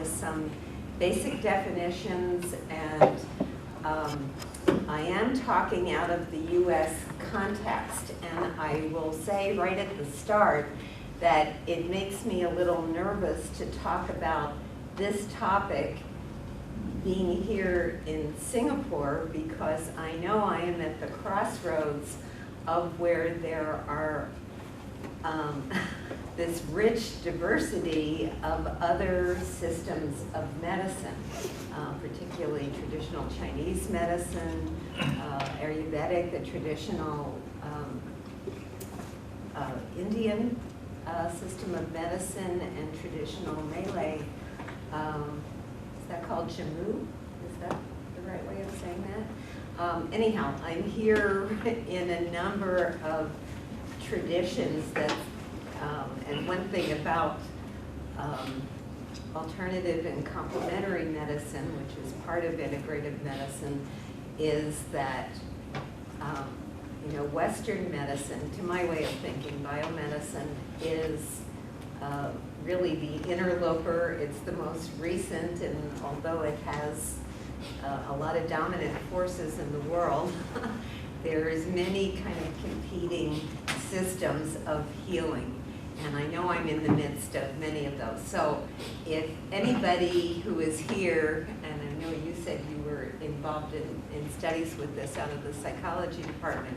with some basic definitions, and I am talking out of the U.S. context, and I will say right at the start that it makes me a little nervous to talk about this topic being here in Singapore, because I know I am at the crossroads of where there are this rich diversity of other systems of medicine, particularly traditional Chinese medicine, Ayurvedic, the traditional Indian system of medicine, and traditional Malay. Is that called Jamu? Is that the right way of saying that? Anyhow, I'm here in a number of traditions that, and one thing about alternative and complementary medicine, which is part of integrative medicine, is that Western medicine, to my way of thinking, biomedicine is really the interloper. It's the most recent, and although it has a lot of dominant forces in the world, there's many kind of competing systems of healing. And I know I'm in the midst of many of those. So if anybody who is here, and I know you said you were involved in studies with this out of the psychology department,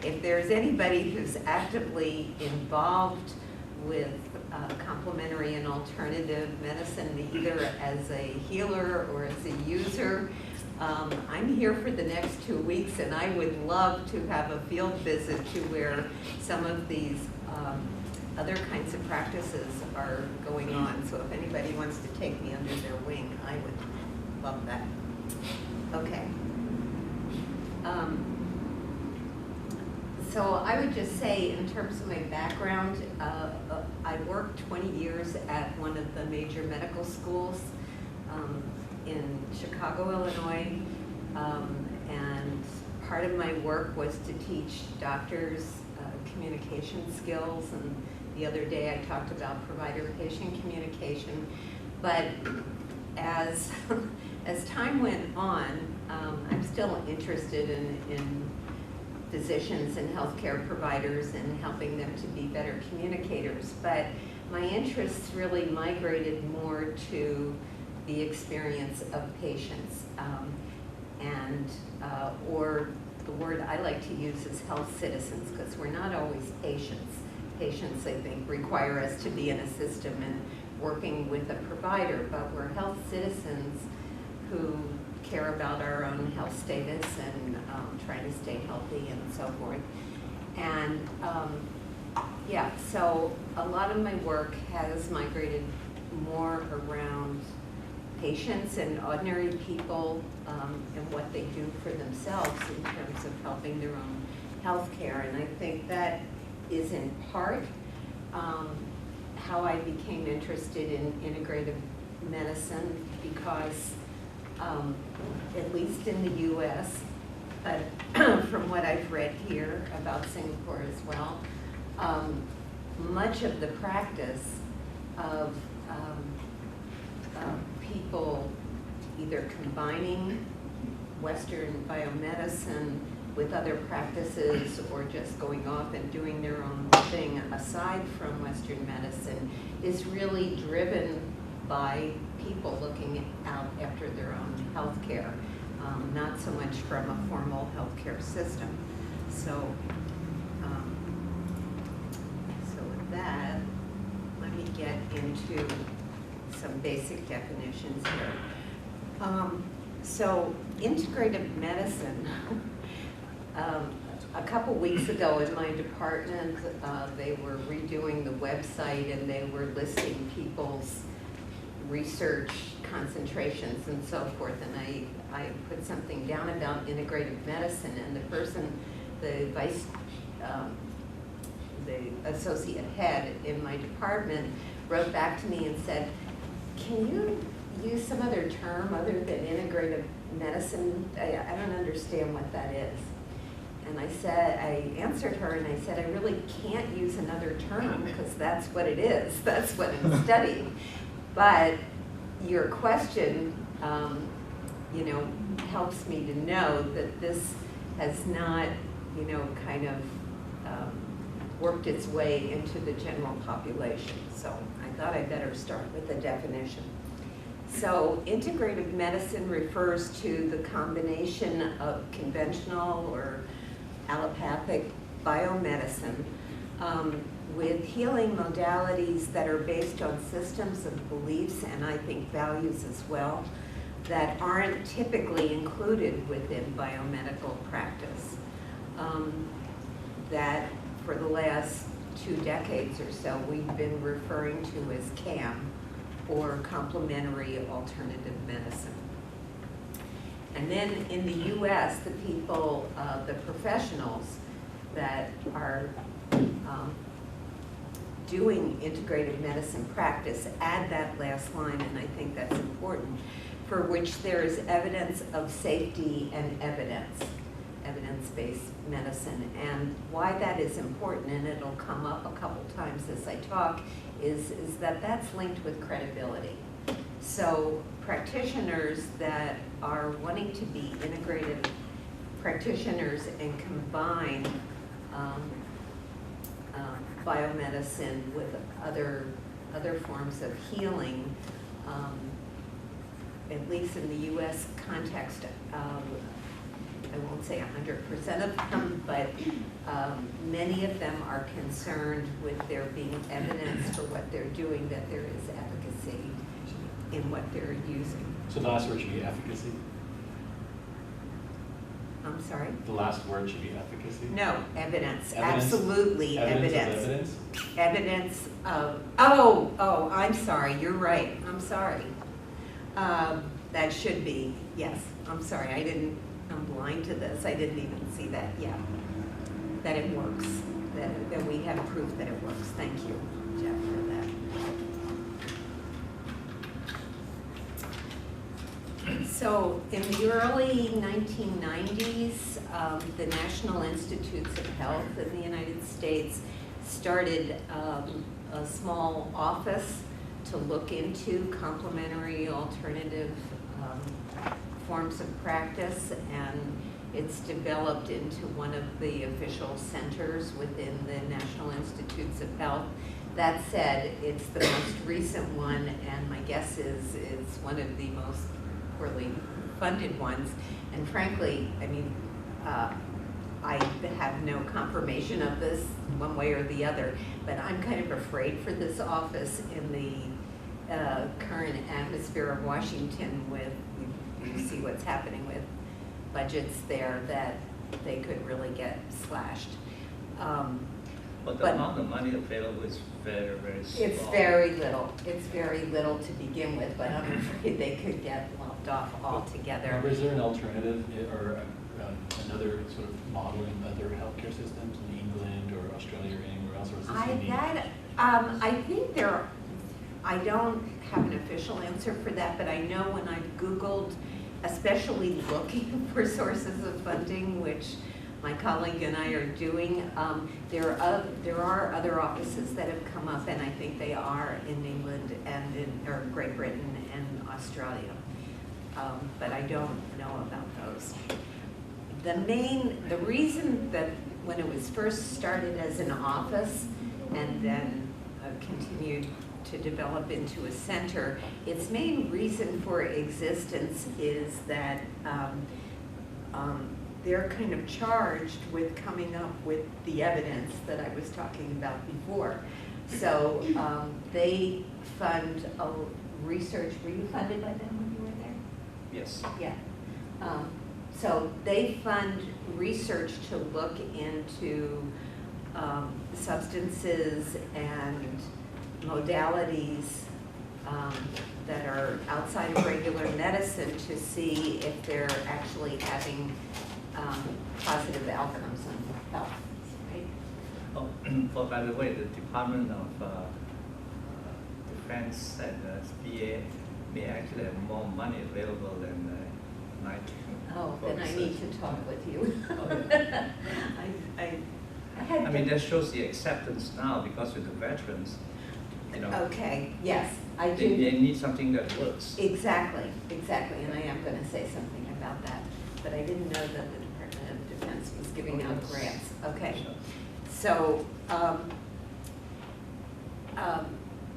if there's anybody who's actively involved with complementary and alternative medicine, either as a healer or as a user, I'm here for the next 2 weeks, and I would love to have a field visit to where some of these other kinds of practices are going on. So if anybody wants to take me under their wing, I would love that. Okay. So I would just say, in terms of my background, I worked 20 years at one of the major medical schools in Chicago, Illinois, and part of my work was to teach doctors communication skills, and the other day I talked about provider-patient communication. But as time went on, I'm still interested in physicians and healthcare providers and helping them to be better communicators. But my interests really migrated more to the experience of patients, or the word I like to use is health citizens, because we're not always patients. Patients, I think, require us to be in a system and working with a provider, but we're health citizens who care about our own health status and trying to stay healthy and so forth. And so a lot of my work has migrated more around patients and ordinary people and what they do for themselves in terms of helping their own health care. And I think that is in part how I became interested in integrative medicine, because at least in the U.S., but from what I've read here about Singapore as well, much of the practice of people either combining Western biomedicine with other practices or just going off and doing their own thing aside from Western medicine is really driven by people looking out after their own health care, not so much from a formal healthcare system. So with that, let me get into some basic definitions here. So integrative medicine, a couple weeks ago in my department, they were redoing the website and they were listing people's research concentrations and so forth, and I put something down about integrative medicine, and the person, the associate head in my department wrote back to me and said, can you use some other term other than integrative medicine? I don't understand what that is. And I answered her and I said, I really can't use another term because that's what it is. That's what I'm studying. But your question, helps me to know that this has not, kind of worked its way into the general population. So I thought I'd better start with the definition. So integrative medicine refers to the combination of conventional or allopathic biomedicine with healing modalities that are based on systems of beliefs and I think values as well that aren't typically included within biomedical practice. That for the last 2 decades or so we've been referring to as CAM, or Complementary Alternative Medicine. And then in the US, the people, the professionals that are doing integrative medicine practice add that last line, and I think that's important, for which there is evidence of safety and evidence-based medicine. And why that is important, and it'll come up a couple times as I talk, is that that's linked with credibility. So practitioners that are wanting to be integrative practitioners and combine biomedicine with other forms of healing, at least in the US context, I won't say 100% of them, but many of them are concerned with there being evidence for what they're doing, that there is efficacy in what they're using. So the last word should be efficacy? I'm sorry? The last word should be efficacy? No, evidence. Evidence? Absolutely, Evidence of evidence? Evidence of, oh, I'm sorry, you're right, I'm sorry. That should be, yes, I'm sorry, I'm blind to this, I didn't even see that, yeah. That it works, that we have proof that it works. Thank you, Jeff, for that. So in the early 1990s, the National Institutes of Health in the United States started a small office to look into complementary alternative forms of practice, and it's developed into one of the official centers within the National Institutes of Health. That said, it's the most recent one, and my guess is it's one of the most poorly funded ones. And frankly, I mean, I have no confirmation of this one way or the other, but I'm kind of afraid for this office in the current atmosphere of Washington with, you see what's happening with budgets there, that they could really get slashed. But the amount of money available is very, very small. It's very little. It's very little to begin with, but I'm afraid they could get lopped off altogether. Is there an alternative or another sort of model in other healthcare systems in England or Australia or anywhere else, or is this unique? I think I don't have an official answer for that, but I know when I've Googled, especially looking for sources of funding, which my colleague and I are doing, there are other offices that have come up, and I think they are in England and or Great Britain and Australia. But I don't know about those. The reason that when it was first started as an office and then continued to develop into a center, its main reason for existence is that they're kind of charged with coming up with the evidence that I was talking about before. So they fund research. Were you funded by them when you were there? Yes. Yeah. So they fund research to look into substances and modalities that are outside of regular medicine to see if they're actually having positive outcomes on health, right? Oh, well, by the way, the Department of Defense and SBA may actually have more money available than Nike. Oh, then I need to talk with you. Okay. I mean, that shows the acceptance now because with the veterans, you know. Okay, yes, I They do. need something that works. Exactly, exactly, and I am going to say something about that, but I didn't know that the Department of Defense was giving out grants. Okay, so,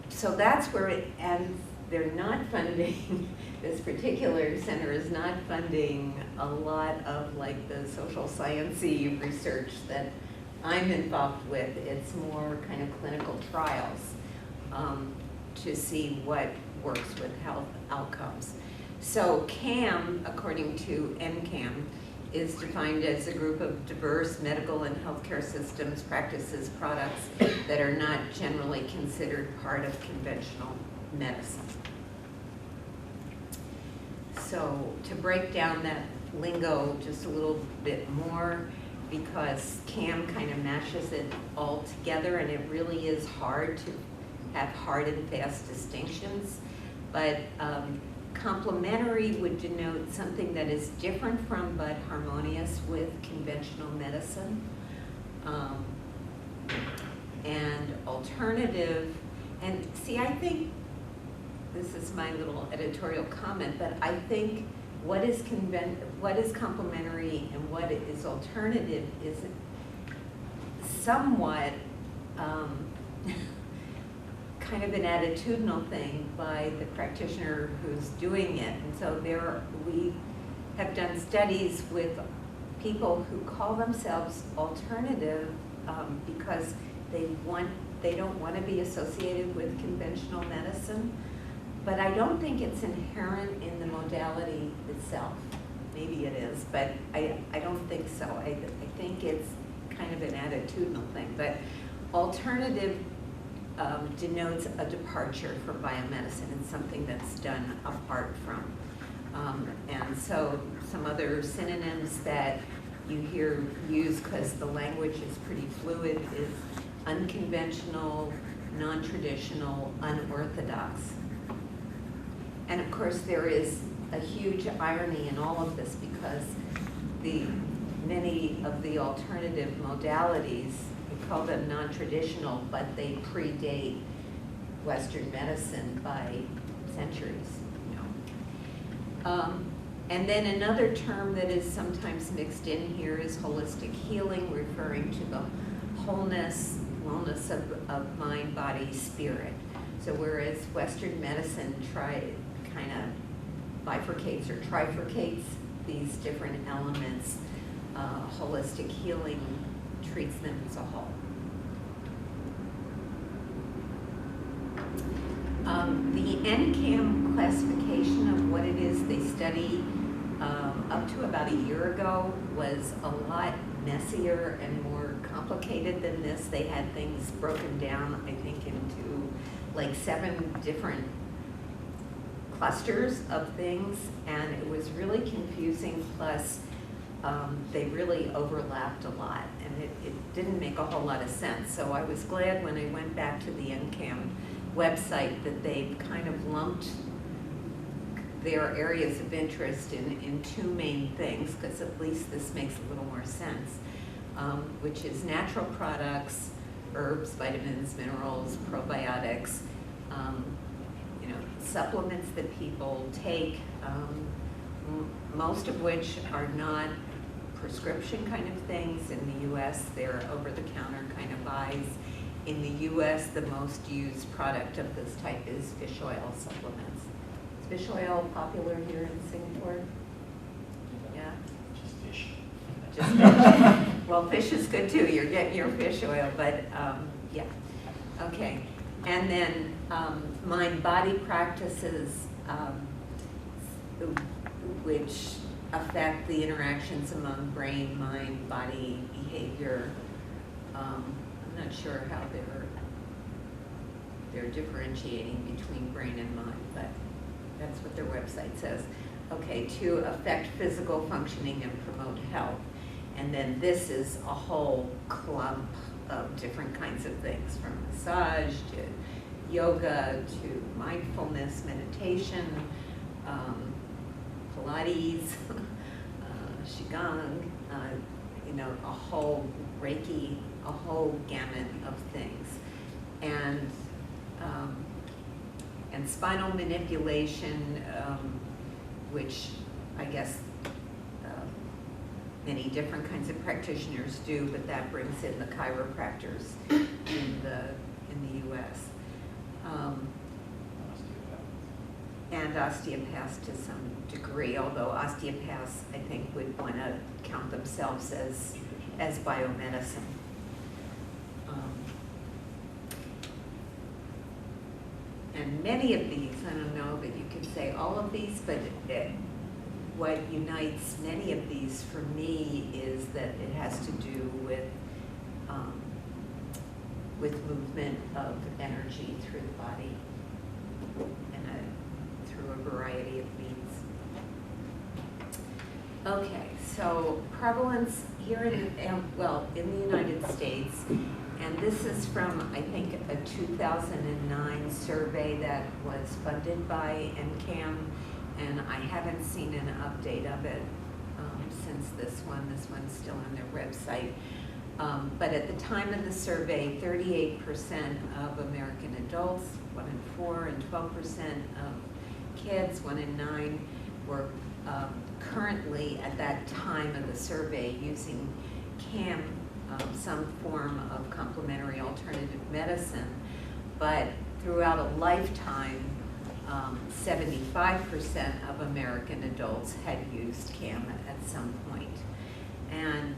so that's where it, and they're not funding, this particular center is not funding a lot of like the social sciencey research that I'm involved with. It's more kind of clinical trials to see what works with health outcomes. So CAM, according to NCAM, is defined as a group of diverse medical and healthcare systems, practices, products that are not generally considered part of conventional medicine. So to break down that lingo just a little bit more, because CAM kind of mashes it all together, and it really is hard to have hard and fast distinctions. But complementary would denote something that is different from but harmonious with conventional medicine. And alternative, and see, I think, this is my little editorial comment, but I think what is complementary and what is alternative is somewhat kind of an attitudinal thing by the practitioner who's doing it. And so we have done studies with people who call themselves alternative because they don't want to be associated with conventional medicine. But I don't think it's inherent in the modality itself. Maybe it is, but I don't think so. I think it's kind of an attitudinal thing. But alternative denotes a departure from biomedicine and something that's done apart from. And so some other synonyms that you hear used, because the language is pretty fluid, is unconventional, non-traditional, unorthodox. And of course there is a huge irony in all of this, because many of the alternative modalities, we call them non-traditional, but they predate Western medicine by centuries. And then another term that is sometimes mixed in here is holistic healing, referring to the wholeness, wellness of mind, body, spirit. So whereas Western medicine kind of bifurcates or trifurcates these different elements, holistic healing treats them as a whole. The NCAM classification of what it is they study up to about a year ago was a lot messier and more complicated than this. They had things broken down, I think, into like 7 different clusters of things, and it was really confusing, plus they really overlapped a lot, and it didn't make a whole lot of sense. So I was glad when I went back to the NCAM website that they kind of lumped their areas of interest in 2 main things, because at least this makes a little more sense, which is natural products, herbs, vitamins, minerals, probiotics, supplements that people take, most of which are not prescription kind of things. In the US, they're over-the-counter kind of buys. In the US, the most used product of this type is fish oil supplements. Is fish oil popular here in Singapore? Yeah? Just fish. Just fish. Well, fish is good too. You're getting your fish oil, but yeah. Okay. And then mind-body practices, which affect the interactions among brain, mind, body, behavior. I'm not sure how they're differentiating between brain and mind, but that's what their website says. Okay, to affect physical functioning and promote health. And then this is a whole clump of different kinds of things, from massage to yoga to mindfulness, meditation, Pilates, Qigong, a whole Reiki, a whole gamut of things. And And spinal manipulation, which I guess many different kinds of practitioners do, but that brings in the chiropractors in the U.S. And osteopaths to some degree, although osteopaths, I think, would want to count themselves as biomedicine. And many of these, I don't know that you could say all of these, but what unites many of these for me is that it has to do with movement of energy through the body and through a variety of means. Okay, so prevalence here in the United States, and this is from, I think, a 2009 survey that was funded by NCAM, and I haven't seen an update of it since this one. This one's still on their website. But at the time of the survey, 38% of American adults, 1 in 4, and 12% of kids, 1 in 9, were currently at that time of the survey using CAM, some form of complementary alternative medicine. But throughout a lifetime, 75% of American adults had used CAM at some point. And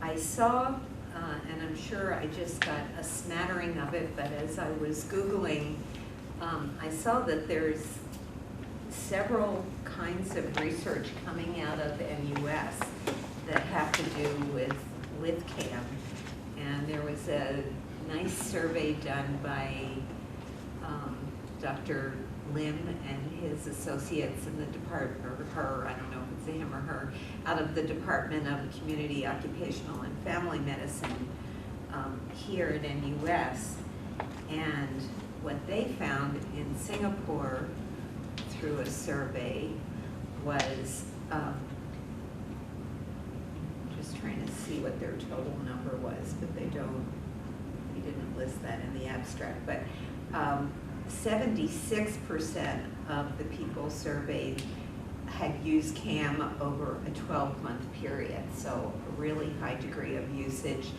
I saw, and I'm sure I just got a smattering of it, but as I was Googling, I saw that there's several kinds of research coming out of NUS that have to do with CAM. And there was a nice survey done by Dr. Lim and his associates in the department, or her, I don't know if it's a him or her, out of the Department of Community, Occupational, and Family Medicine here at NUS. And what they found in Singapore through a survey was, just trying to see what their total number was, but they didn't list that in the abstract, but 76% of the people surveyed had used CAM over a 12-month period, so a really high degree of usage.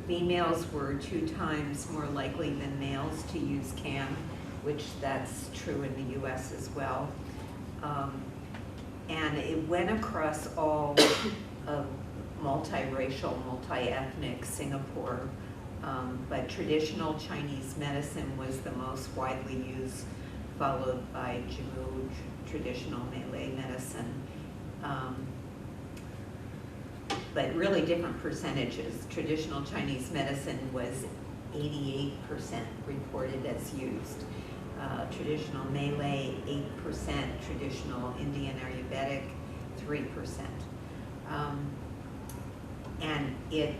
Females were 2 times more likely than males to use CAM, which that's true in the US as well. And it went across all of multiracial, multi-ethnic Singapore. But traditional Chinese medicine was the most widely used, followed by Jamu, traditional Malay medicine. But really different percentages. Traditional Chinese medicine was 88% reported as used. Traditional Malay, 8%. Traditional Indian Ayurvedic, 3%. And it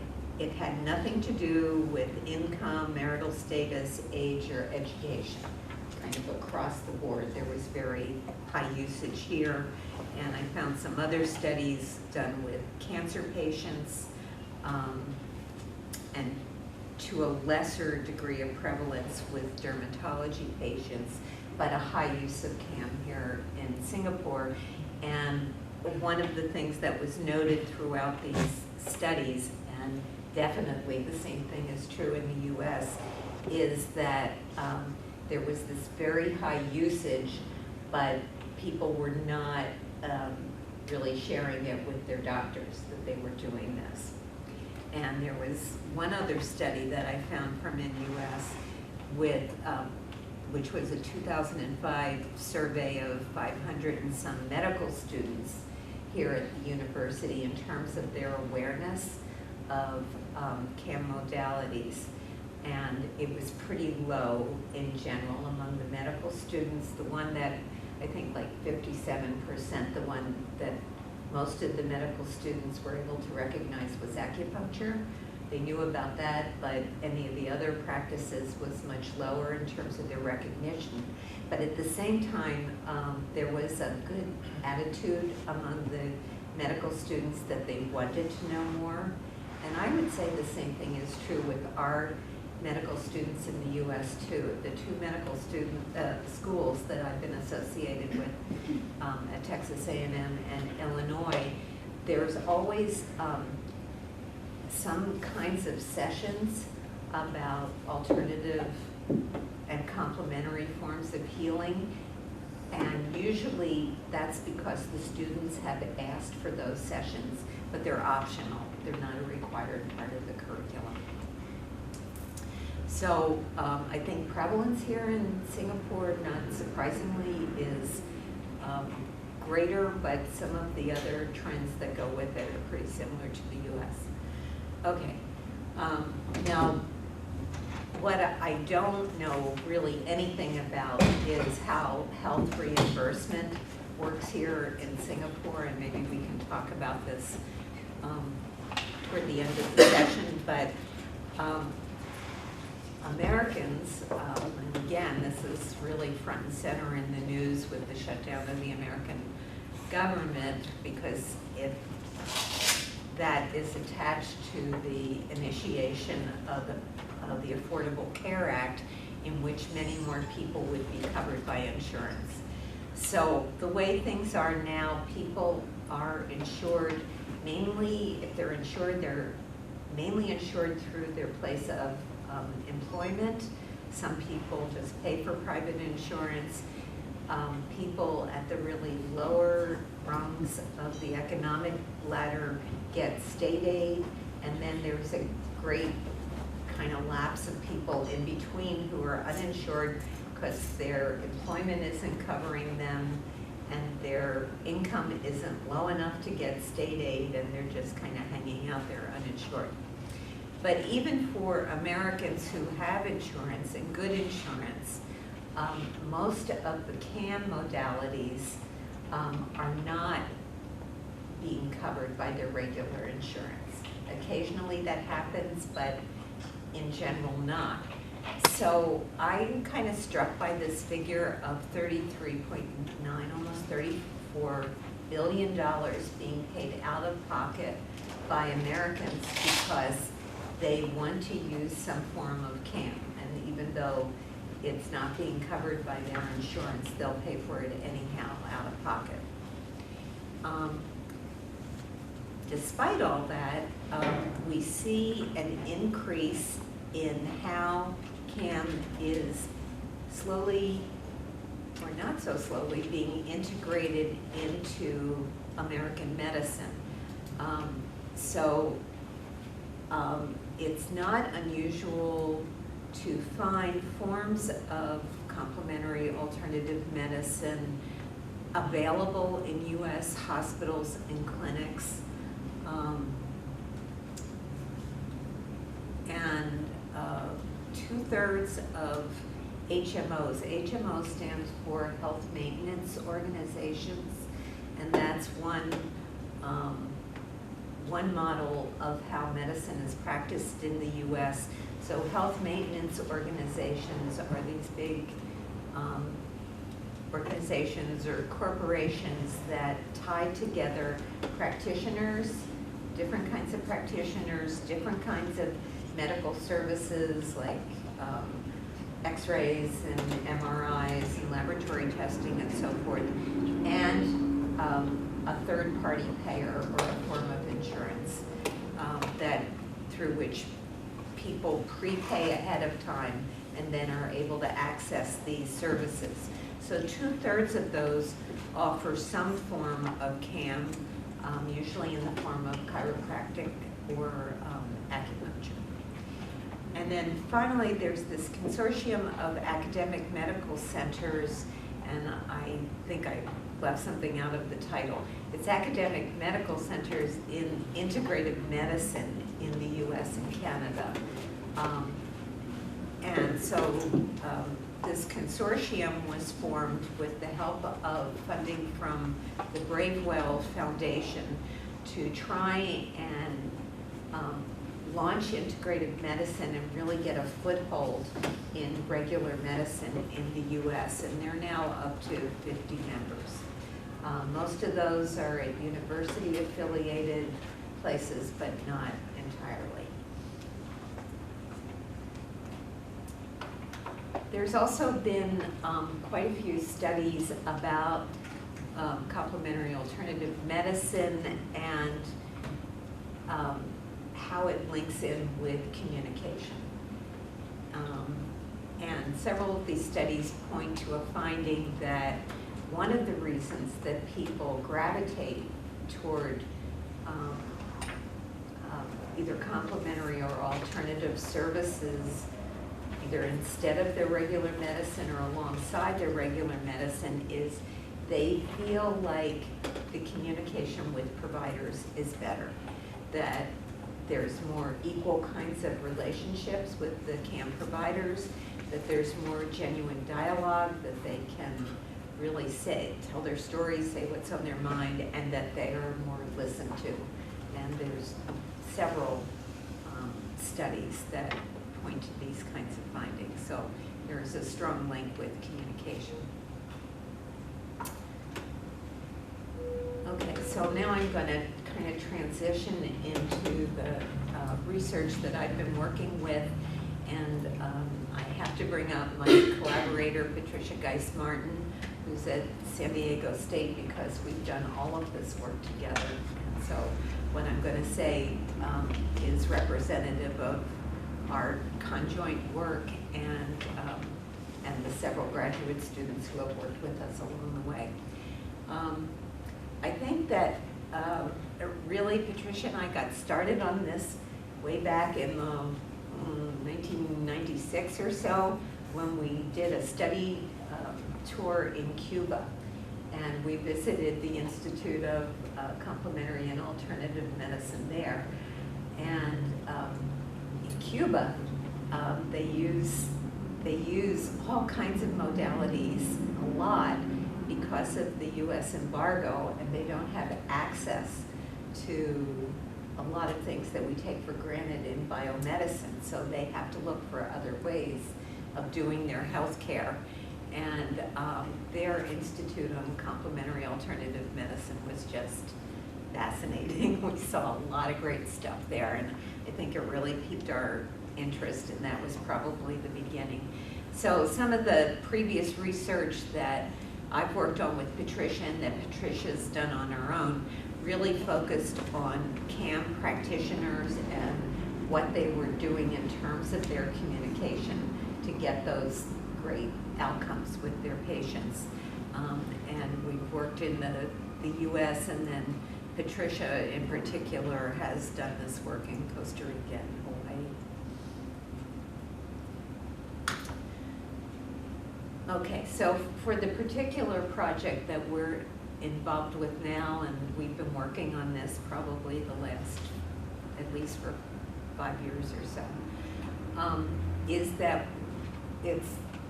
had nothing to do with income, marital status, age, or education. Kind of across the board, there was very high usage here. And I found some other studies done with cancer patients, and to a lesser degree of prevalence with dermatology patients, but a high use of CAM here in Singapore. And one of the things that was noted throughout these studies, and definitely the same thing is true in the US, is that there was this very high usage, but people were not really sharing it with their doctors that they were doing this. And there was one other study that I found from NUS with, which was a 2005 survey of 500 and some medical students here at the university in terms of their awareness of CAM modalities. And it was pretty low in general among the medical students. The one that, I think like 57%, the one that most of the medical students were able to recognize was acupuncture. They knew about that, but any of the other practices was much lower in terms of their recognition. But at the same time, there was a good attitude among the medical students that they wanted to know more. And I would say the same thing is true with our medical students in the U.S. too. The two medical schools that I've been associated with at Texas A&M and Illinois, there's always some kinds of sessions about alternative and complementary forms of healing. And usually that's because the students have asked for those sessions, but they're optional. They're not a required part of the curriculum. So I think prevalence here in Singapore, not surprisingly, is greater, but some of the other trends that go with it are pretty similar to the US. Okay, now what I don't know really anything about is how health reimbursement works here in Singapore, and maybe we can talk about this toward the end of the session, but Americans, and again, this is really front and center in the news with the shutdown of the American government, because that is attached to the initiation of the Affordable Care Act, in which many more people would be covered by insurance. So the way things are now, people are insured mainly, if they're insured, they're mainly insured through their place of employment. Some people just pay for private insurance. People at the really lower rungs of the economic ladder get state aid, and then there's a great kind of lapse of people in between who are uninsured because their employment isn't covering them and their income isn't low enough to get state aid, and they're just kind of hanging out there uninsured. But even for Americans who have insurance and good insurance, most of the CAM modalities are not being covered by their regular insurance. Occasionally that happens, but in general not. So I'm kind of struck by this figure of 33.9, almost $34 billion being paid out of pocket by Americans because they want to use some form of CAM. And even though it's not being covered by their insurance, they'll pay for it anyhow out of pocket. Despite all that, we see an increase in how CAM is slowly, or not so slowly, being integrated into American medicine. It's not unusual to find forms of complementary alternative medicine available in U.S. hospitals and clinics. And 2/3 of HMOs. HMO stands for Health Maintenance Organizations, and that's one model of how medicine is practiced in the U.S. So health maintenance organizations are these big organizations or corporations that tie together practitioners, different kinds of practitioners, different kinds of medical services like x-rays and MRIs and laboratory testing and so forth, and a third-party payer or a form of insurance that through which people prepay ahead of time and then are able to access these services. So 2/3 of those offer some form of CAM, usually in the form of chiropractic or acupuncture. And then finally, there's this consortium of academic medical centers, and I think I left something out of the title. It's academic medical centers in integrative medicine in the US and Canada. And so this consortium was formed with the help of funding from the Bravewell Foundation to try and launch integrative medicine and really get a foothold in regular medicine in the US, and they're now up to 50 members. Most of those are at university-affiliated places, but not entirely. There's also been quite a few studies about complementary alternative medicine and how it links in with communication. And several of these studies point to a finding that one of the reasons that people gravitate toward either complementary or alternative services, either instead of their regular medicine or alongside their regular medicine, is they feel like the communication with providers is better, that there's more equal kinds of relationships with the CAM providers, that there's more genuine dialogue, that they can really tell their stories, say what's on their mind, and that they are more listened to. And there's several studies that point to these kinds of findings. So there's a strong link with communication. Okay, so now I'm going to kind of transition into the research that I've been working with, and I have to bring up my collaborator, Patricia Geis-Martin, who's at San Diego State, because we've done all of this work together. And so what I'm going to say is representative of our conjoint work and the several graduate students who have worked with us along the way. I think that really Patricia and I got started on this way back in 1996 or so, when we did a study tour in Cuba, and we visited the Institute of Complementary and Alternative Medicine there. And in Cuba, they use all kinds of modalities a lot because of the U.S. embargo, and they don't have access to a lot of things that we take for granted in biomedicine. So they have to look for other ways of doing their health care. And their Institute on Complementary Alternative Medicine was just fascinating. We saw a lot of great stuff there, and I think it really piqued our interest, and that was probably the beginning. So some of the previous research that I've worked on with Patricia and that Patricia's done on her own really focused on CAM practitioners and what they were doing in terms of their communication to get those great outcomes with their patients. And we've worked in the U.S., and then Patricia in particular has done this work in Costa Rica and Hawaii. Okay, so for the particular project that we're involved with now, and we've been working on this probably the last, at least for 5 years or so, is that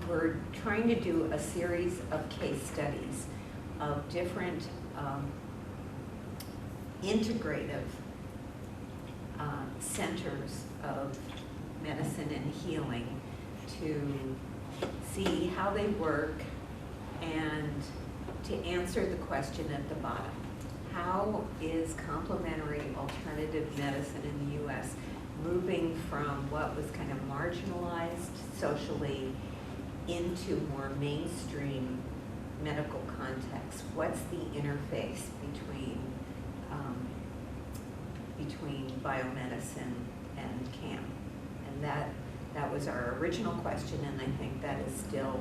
we're trying to do a series of case studies of different integrative centers of medicine and healing to see how they work and to answer the question at the bottom. How is complementary alternative medicine in the U.S. moving from what was kind of marginalized socially into more mainstream medical context? What's the interface between biomedicine and CAM? And that was our original question, and I think that is still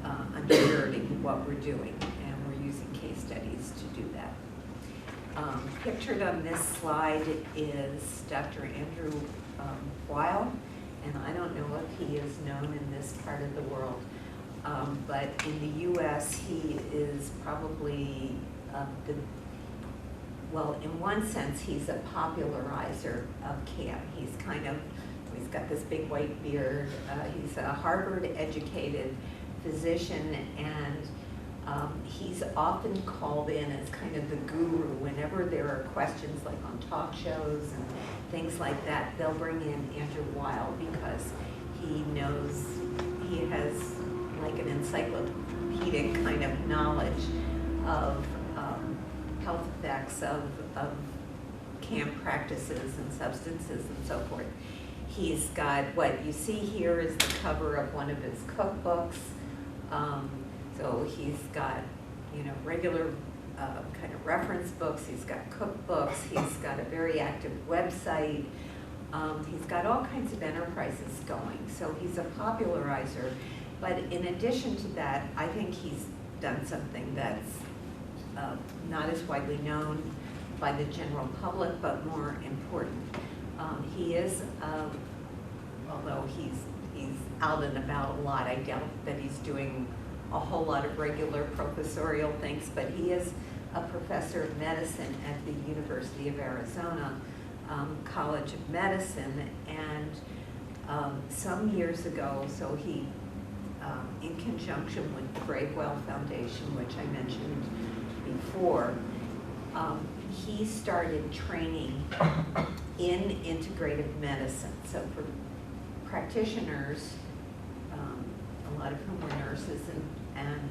undergirding what we're doing, and we're using case studies to do that. Pictured on this slide is Dr. Andrew Weil, and I don't know if he is known in this part of the world, but in the U.S. he is probably well, in one sense, he's a popularizer of CAM. He's got this big white beard. He's a Harvard-educated physician, and he's often called in as kind of the guru whenever there are questions like on talk shows and things like that. They'll bring in Andrew Weil because he has like an encyclopedic kind of knowledge of health effects of CAM practices and substances and so forth. He's got, what you see here is the cover of one of his cookbooks. So he's got, you know, regular kind of reference books, he's got cookbooks, he's got a very active website. He's got all kinds of enterprises going, so he's a popularizer. But in addition to that, I think he's done something that's not as widely known by the general public, but more important. He is, although he's out and about a lot, I doubt that he's doing a whole lot of regular professorial things, but he is a professor of medicine at the University of Arizona College of Medicine. And some years ago, so he, in conjunction with the Weil Foundation, which I mentioned before, he started training in integrative medicine. So for practitioners, a lot of whom were nurses and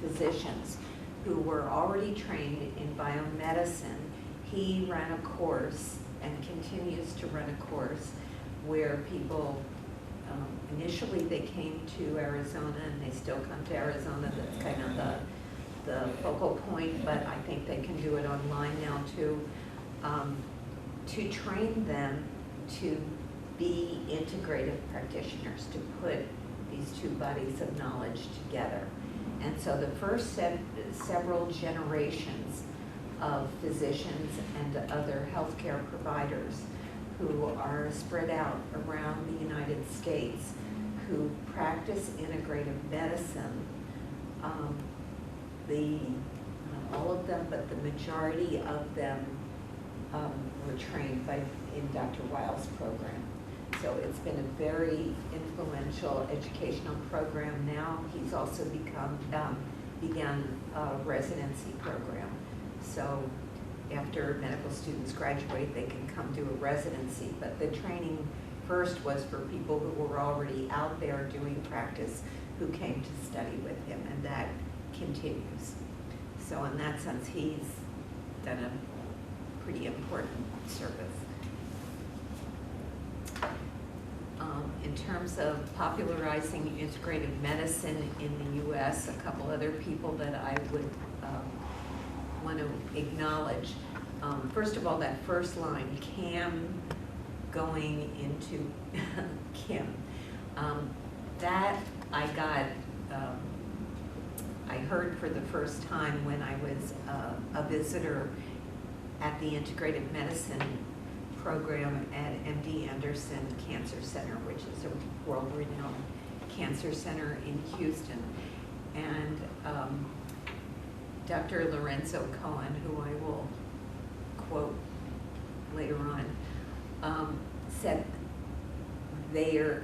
physicians who were already trained in biomedicine, he ran a course and continues to run a course where people, initially they came to Arizona, and they still come to Arizona. That's kind of the focal point, but I think they can do it online now too, to train them to be integrative practitioners, to put these two bodies of knowledge together. And so the first several generations of physicians and other healthcare providers who are spread out around the United States who practice integrative medicine, not all of them, but the majority of them were trained in Dr. Weil's program. So it's been a very influential educational program. Now he's also begun a residency program. So after medical students graduate, they can come do a residency. But the training first was for people who were already out there doing practice who came to study with him, and that continues. So in that sense, he's done a pretty important service. In terms of popularizing integrative medicine in the U.S., a couple other people that I would want to acknowledge. First of all, that first line, CAM going into Kim. That I got, I heard for the first time when I was a visitor at the Integrative Medicine program at MD Anderson Cancer Center, which is a world-renowned cancer center in Houston. And Dr. Lorenzo Cohen, who I will quote later on, said they're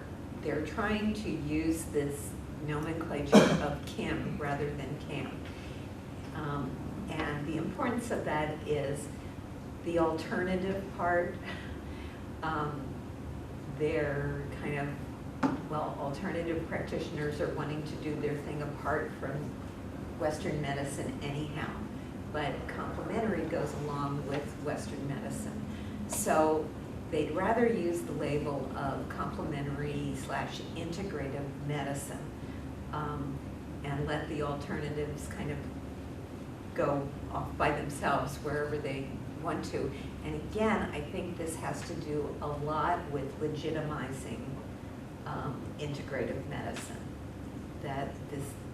trying to use this nomenclature of Kim rather than CAM. And the importance of that is the alternative part. They're kind of, well, alternative practitioners are wanting to do their thing apart from Western medicine anyhow, but complementary goes along with Western medicine. So they'd rather use the label of complementary / integrative medicine, and let the alternatives kind of go off by themselves wherever they want to. And again, I think this has to do a lot with legitimizing integrative medicine, that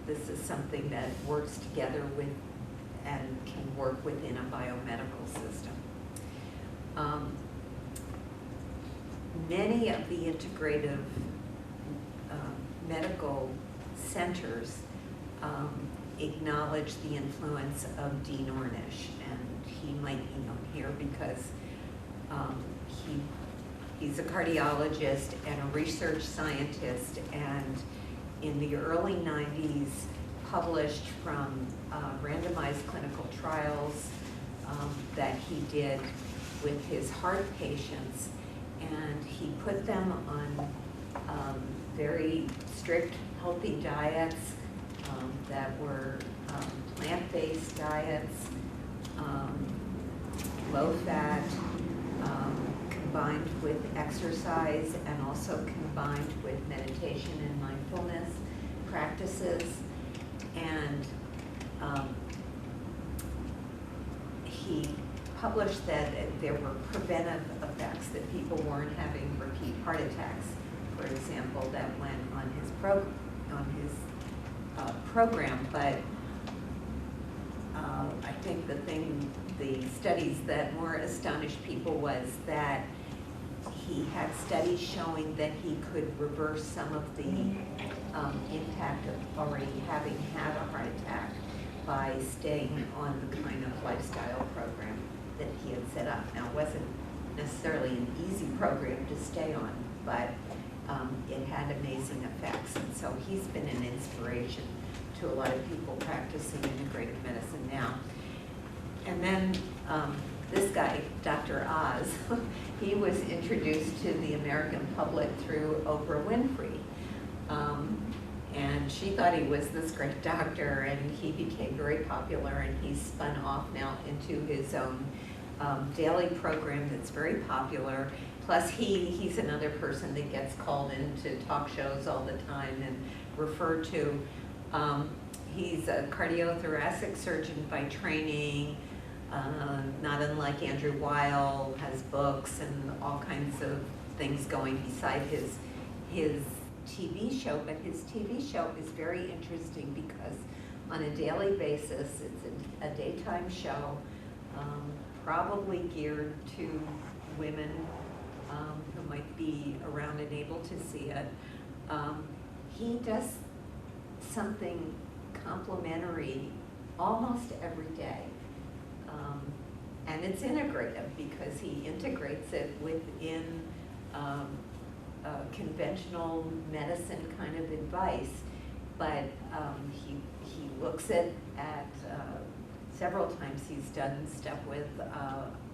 this is something that works together with and can work within a biomedical system. Many of the integrative medical centers acknowledge the influence of Dean Ornish, and he might be known here because he's a cardiologist and a research scientist, and in the early 90s published from randomized clinical trials that he did with his heart patients, and he put them on very strict healthy diets that were plant-based diets, low fat, combined with exercise and also combined with meditation and mindfulness practices. And he published that there were preventive effects, that people weren't having repeat heart attacks, for example, that went on his program. But I think the studies that more astonished people was that he had studies showing that he could reverse some of the impact of already having had a heart attack by staying on the kind of lifestyle program that he had set up. Now, it wasn't necessarily an easy program to stay on, but it had amazing effects. And so he's been an inspiration to a lot of people practicing integrative medicine now. And then this guy, Dr. Oz, he was introduced to the American public through Oprah Winfrey. And she thought he was this great doctor, and he became very popular, and he's spun off now into his own daily program that's very popular. Plus he's another person that gets called into talk shows all the time and referred to. He's a cardiothoracic surgeon by training, not unlike Andrew Weil, has books and all kinds of things going beside his TV show. But his TV show is very interesting because on a daily basis, it's a daytime show, probably geared to women who might be around and able to see it. He does something complementary almost every day. And it's integrative because he integrates it within conventional medicine kind of advice. But he looks at several times he's done stuff with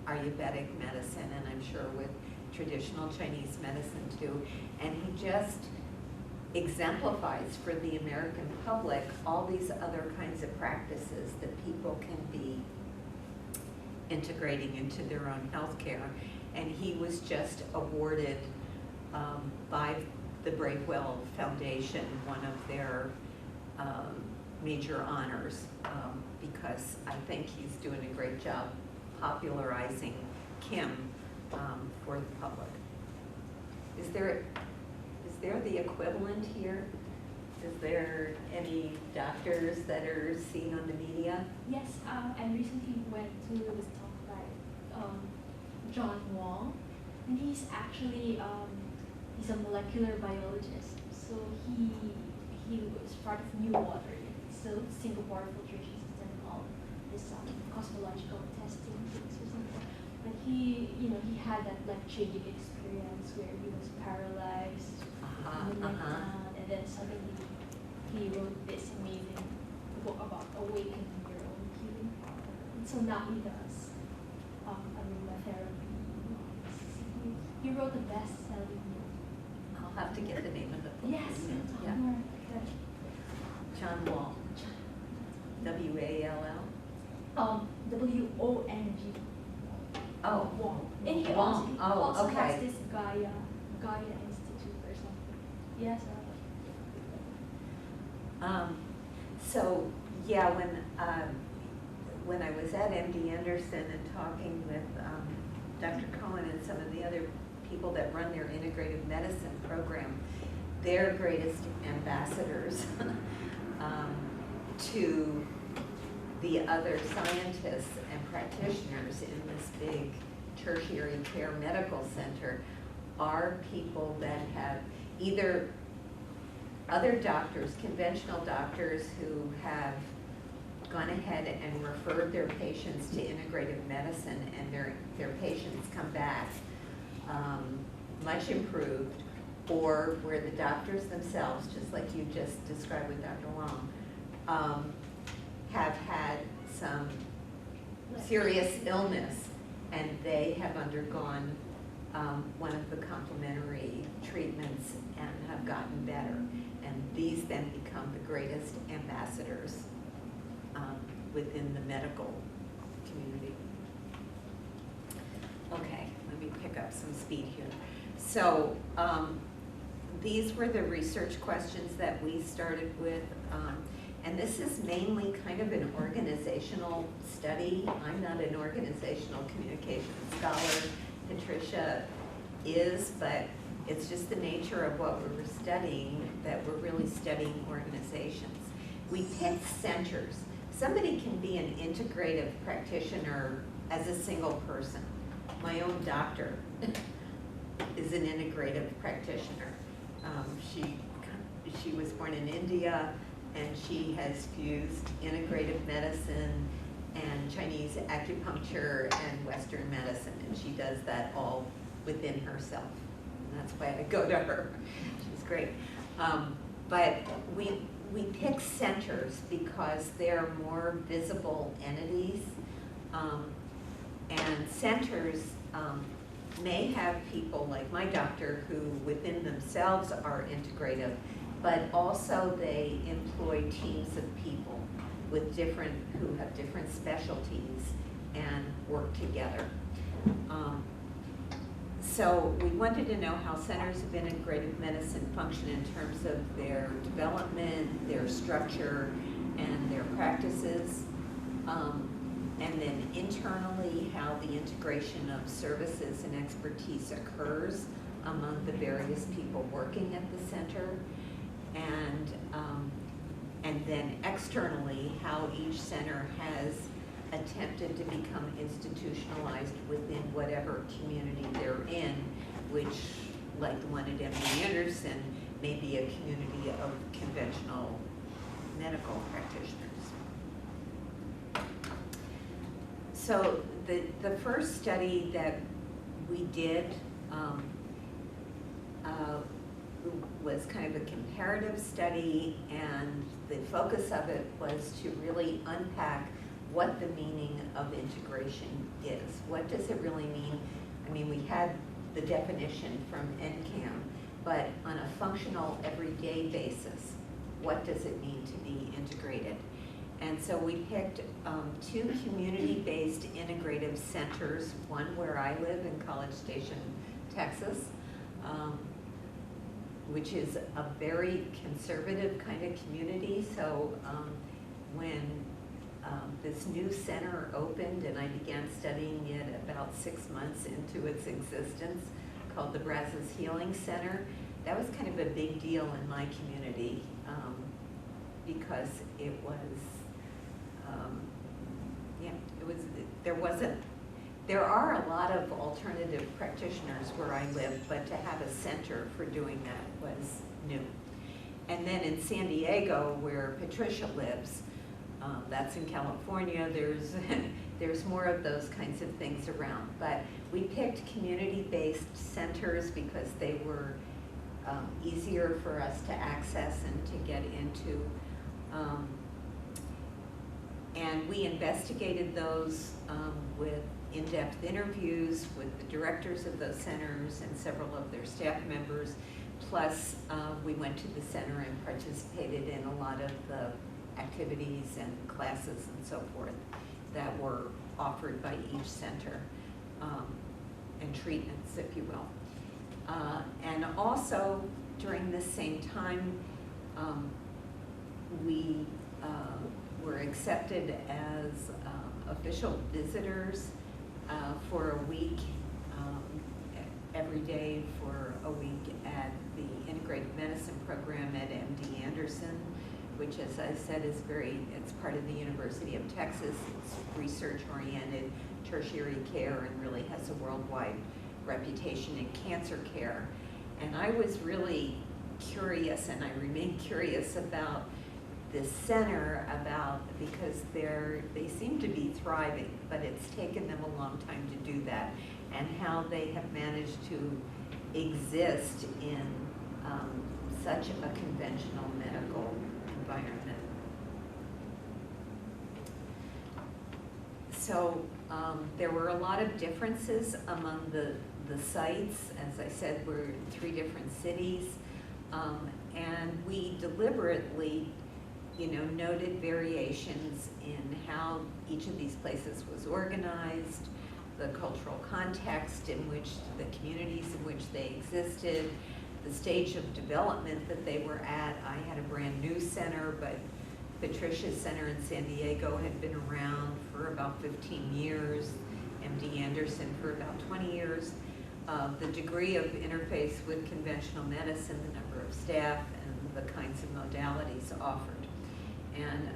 Ayurvedic medicine, and I'm sure with traditional Chinese medicine too. And he just exemplifies for the American public all these other kinds of practices that people can be integrating into their own healthcare. And he was just awarded by the Bravewell Foundation one of their major honors because I think he's doing a great job popularizing Kim for the public. Is there the equivalent here? Is there any doctors that are seen on the media? Yes, I recently went to this talk by John Weil, and he's actually he's a molecular biologist. So he was part of New Water, so Singapore filtration system, all this cosmological testing things or something. But he had that life-changing experience where he was paralyzed, and then suddenly he wrote this amazing book about awakening your own healing power. And so now he does aromatherapy. He wrote a best-selling book. I'll have to get the name of the book. Yes, Yeah. John Weil. W-A-L-L? W-O-N-G. Oh. Wong. And he Wong. also Okay. has this Gaia Institute or something. Yes. So yeah, when I was at MD Anderson and talking with Dr. Cohen and some of the other people that run their integrative medicine program, their greatest ambassadors to the other scientists and practitioners in this big tertiary care medical center are people that have either other doctors, conventional doctors who have gone ahead and referred their patients to integrative medicine, and their patients come back much improved, or where the doctors themselves, just like you just described with Dr. Wong, have had some serious illness and they have undergone one of the complementary treatments and have gotten better. And these then become the greatest ambassadors within the medical community. Okay, let me pick up some speed here. So these were the research questions that we started with. And this is mainly kind of an organizational study. I'm not an organizational communications scholar. Patricia is, but it's just the nature of what we were studying that we're really studying organizations. We picked centers. Somebody can be an integrative practitioner as a single person. My own doctor is an integrative practitioner. She was born in India, and she has fused integrative medicine and Chinese acupuncture and Western medicine, and she does that all within herself. And that's why I go to her. She's great. But we pick centers because they're more visible entities, and centers may have people like my doctor who within themselves are integrative, but also they employ teams of people with who have different specialties and work together. So we wanted to know how centers of integrative medicine function in terms of their development, their structure, and their practices. And then internally, how the integration of services and expertise occurs among the various people working at the center. And then externally, how each center has attempted to become institutionalized within whatever community they're in, which, like the one at MD Anderson, may be a community of conventional medical practitioners. So the first study that we did was kind of a comparative study, and the focus of it was to really unpack what the meaning of integration is. What does it really mean? I mean, we had the definition from NCAM, but on a functional, everyday basis, what does it mean to be integrated? And so we picked 2 community-based integrative centers, one where I live in College Station, Texas, which is a very conservative kind of community. So when this new center opened and I began studying it about 6 months into its existence, called the Brazos Healing Center, that was kind of a big deal in my community because it was, there are a lot of alternative practitioners where I live, but to have a center for doing that was new. And then in San Diego, where Patricia lives, that's in California, there's more of those kinds of things around. But we picked community-based centers because they were easier for us to access and to get into. And we investigated those with in-depth interviews with the directors of those centers and several of their staff members. Plus, we went to the center and participated in a lot of the activities and classes and so forth that were offered by each center, and treatments, if you will. And also, during this same time, we were accepted as official visitors for a week, every day for a week at the Integrative Medicine program at MD Anderson, which, as I said, is it's part of the University of Texas. It's research-oriented tertiary care and really has a worldwide reputation in cancer care. And I was really curious, and I remain curious about this center, because they seem to be thriving, but it's taken them a long time to do that, and how they have managed to exist in such a conventional medical environment. So there were a lot of differences among the sites. As I said, we're in 3 different cities, and we deliberately noted variations in how each of these places was organized, the cultural context in which, the communities in which they existed, the stage of development that they were at. I had a brand new center, but Patricia's center in San Diego had been around for about 15 years, MD Anderson for about 20 years. The degree of interface with conventional medicine, the number of staff, and the kinds of modalities offered. And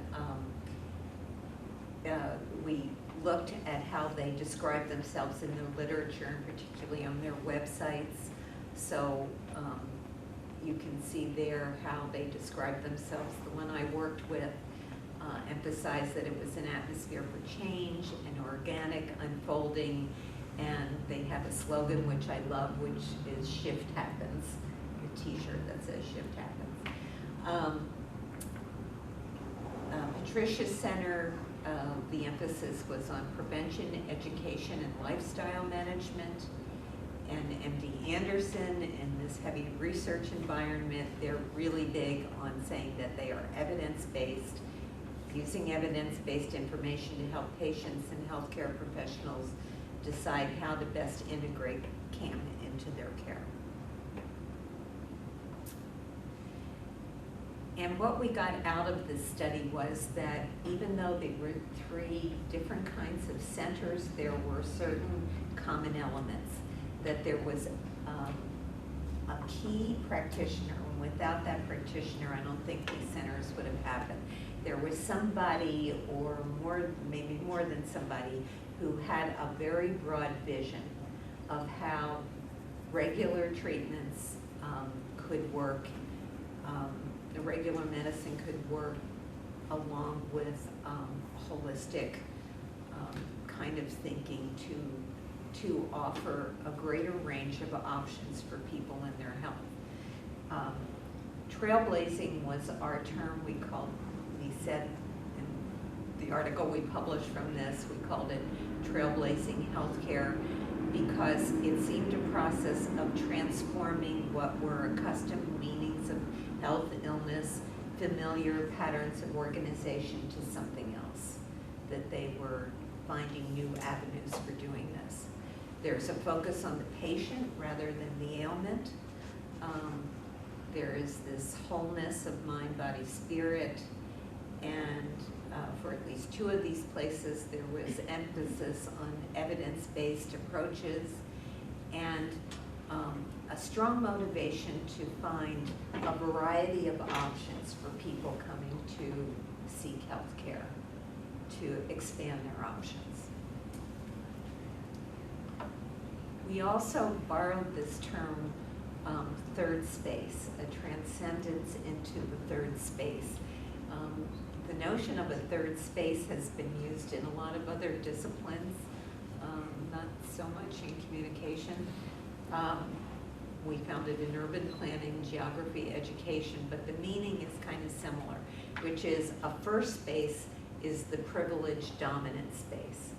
we looked at how they describe themselves in the literature, and particularly on their websites. So you can see there how they describe themselves. The one I worked with emphasized that it was an atmosphere for change, an organic unfolding, and they have a slogan which I love, which is "Shift Happens," a t-shirt that says "Shift Happens." Patricia Center, the emphasis was on prevention, education, and lifestyle management. And MD Anderson, in this heavy research environment, they're really big on saying that they are evidence-based, using evidence-based information to help patients and healthcare professionals decide how to best integrate CAM into their care. And what we got out of this study was that even though they were 3 different kinds of centers, there were certain common elements. That there was a key practitioner, and without that practitioner, I don't think these centers would have happened. There was somebody, or more, maybe more than somebody, who had a very broad vision of how regular treatments could work, the regular medicine could work along with holistic kind of thinking to offer a greater range of options for people in their health. Trailblazing was our term. We said in the article we published from this, we called it Trailblazing Healthcare, because it seemed a process of transforming what were accustomed meanings of health, illness, familiar patterns of organization to something else, that they were finding new avenues for doing this. There's a focus on the patient rather than the ailment. There is this wholeness of mind, body, spirit, and for at least 2 of these places, there was emphasis on evidence-based approaches and a strong motivation to find a variety of options for people coming to seek health care, to expand their options. We also borrowed this term, third space, a transcendence into the third space. The notion of a third space has been used in a lot of other disciplines, not so much in communication. We found it in urban planning, geography, education, but the meaning is kind of similar, which is a first space is the privileged dominant space.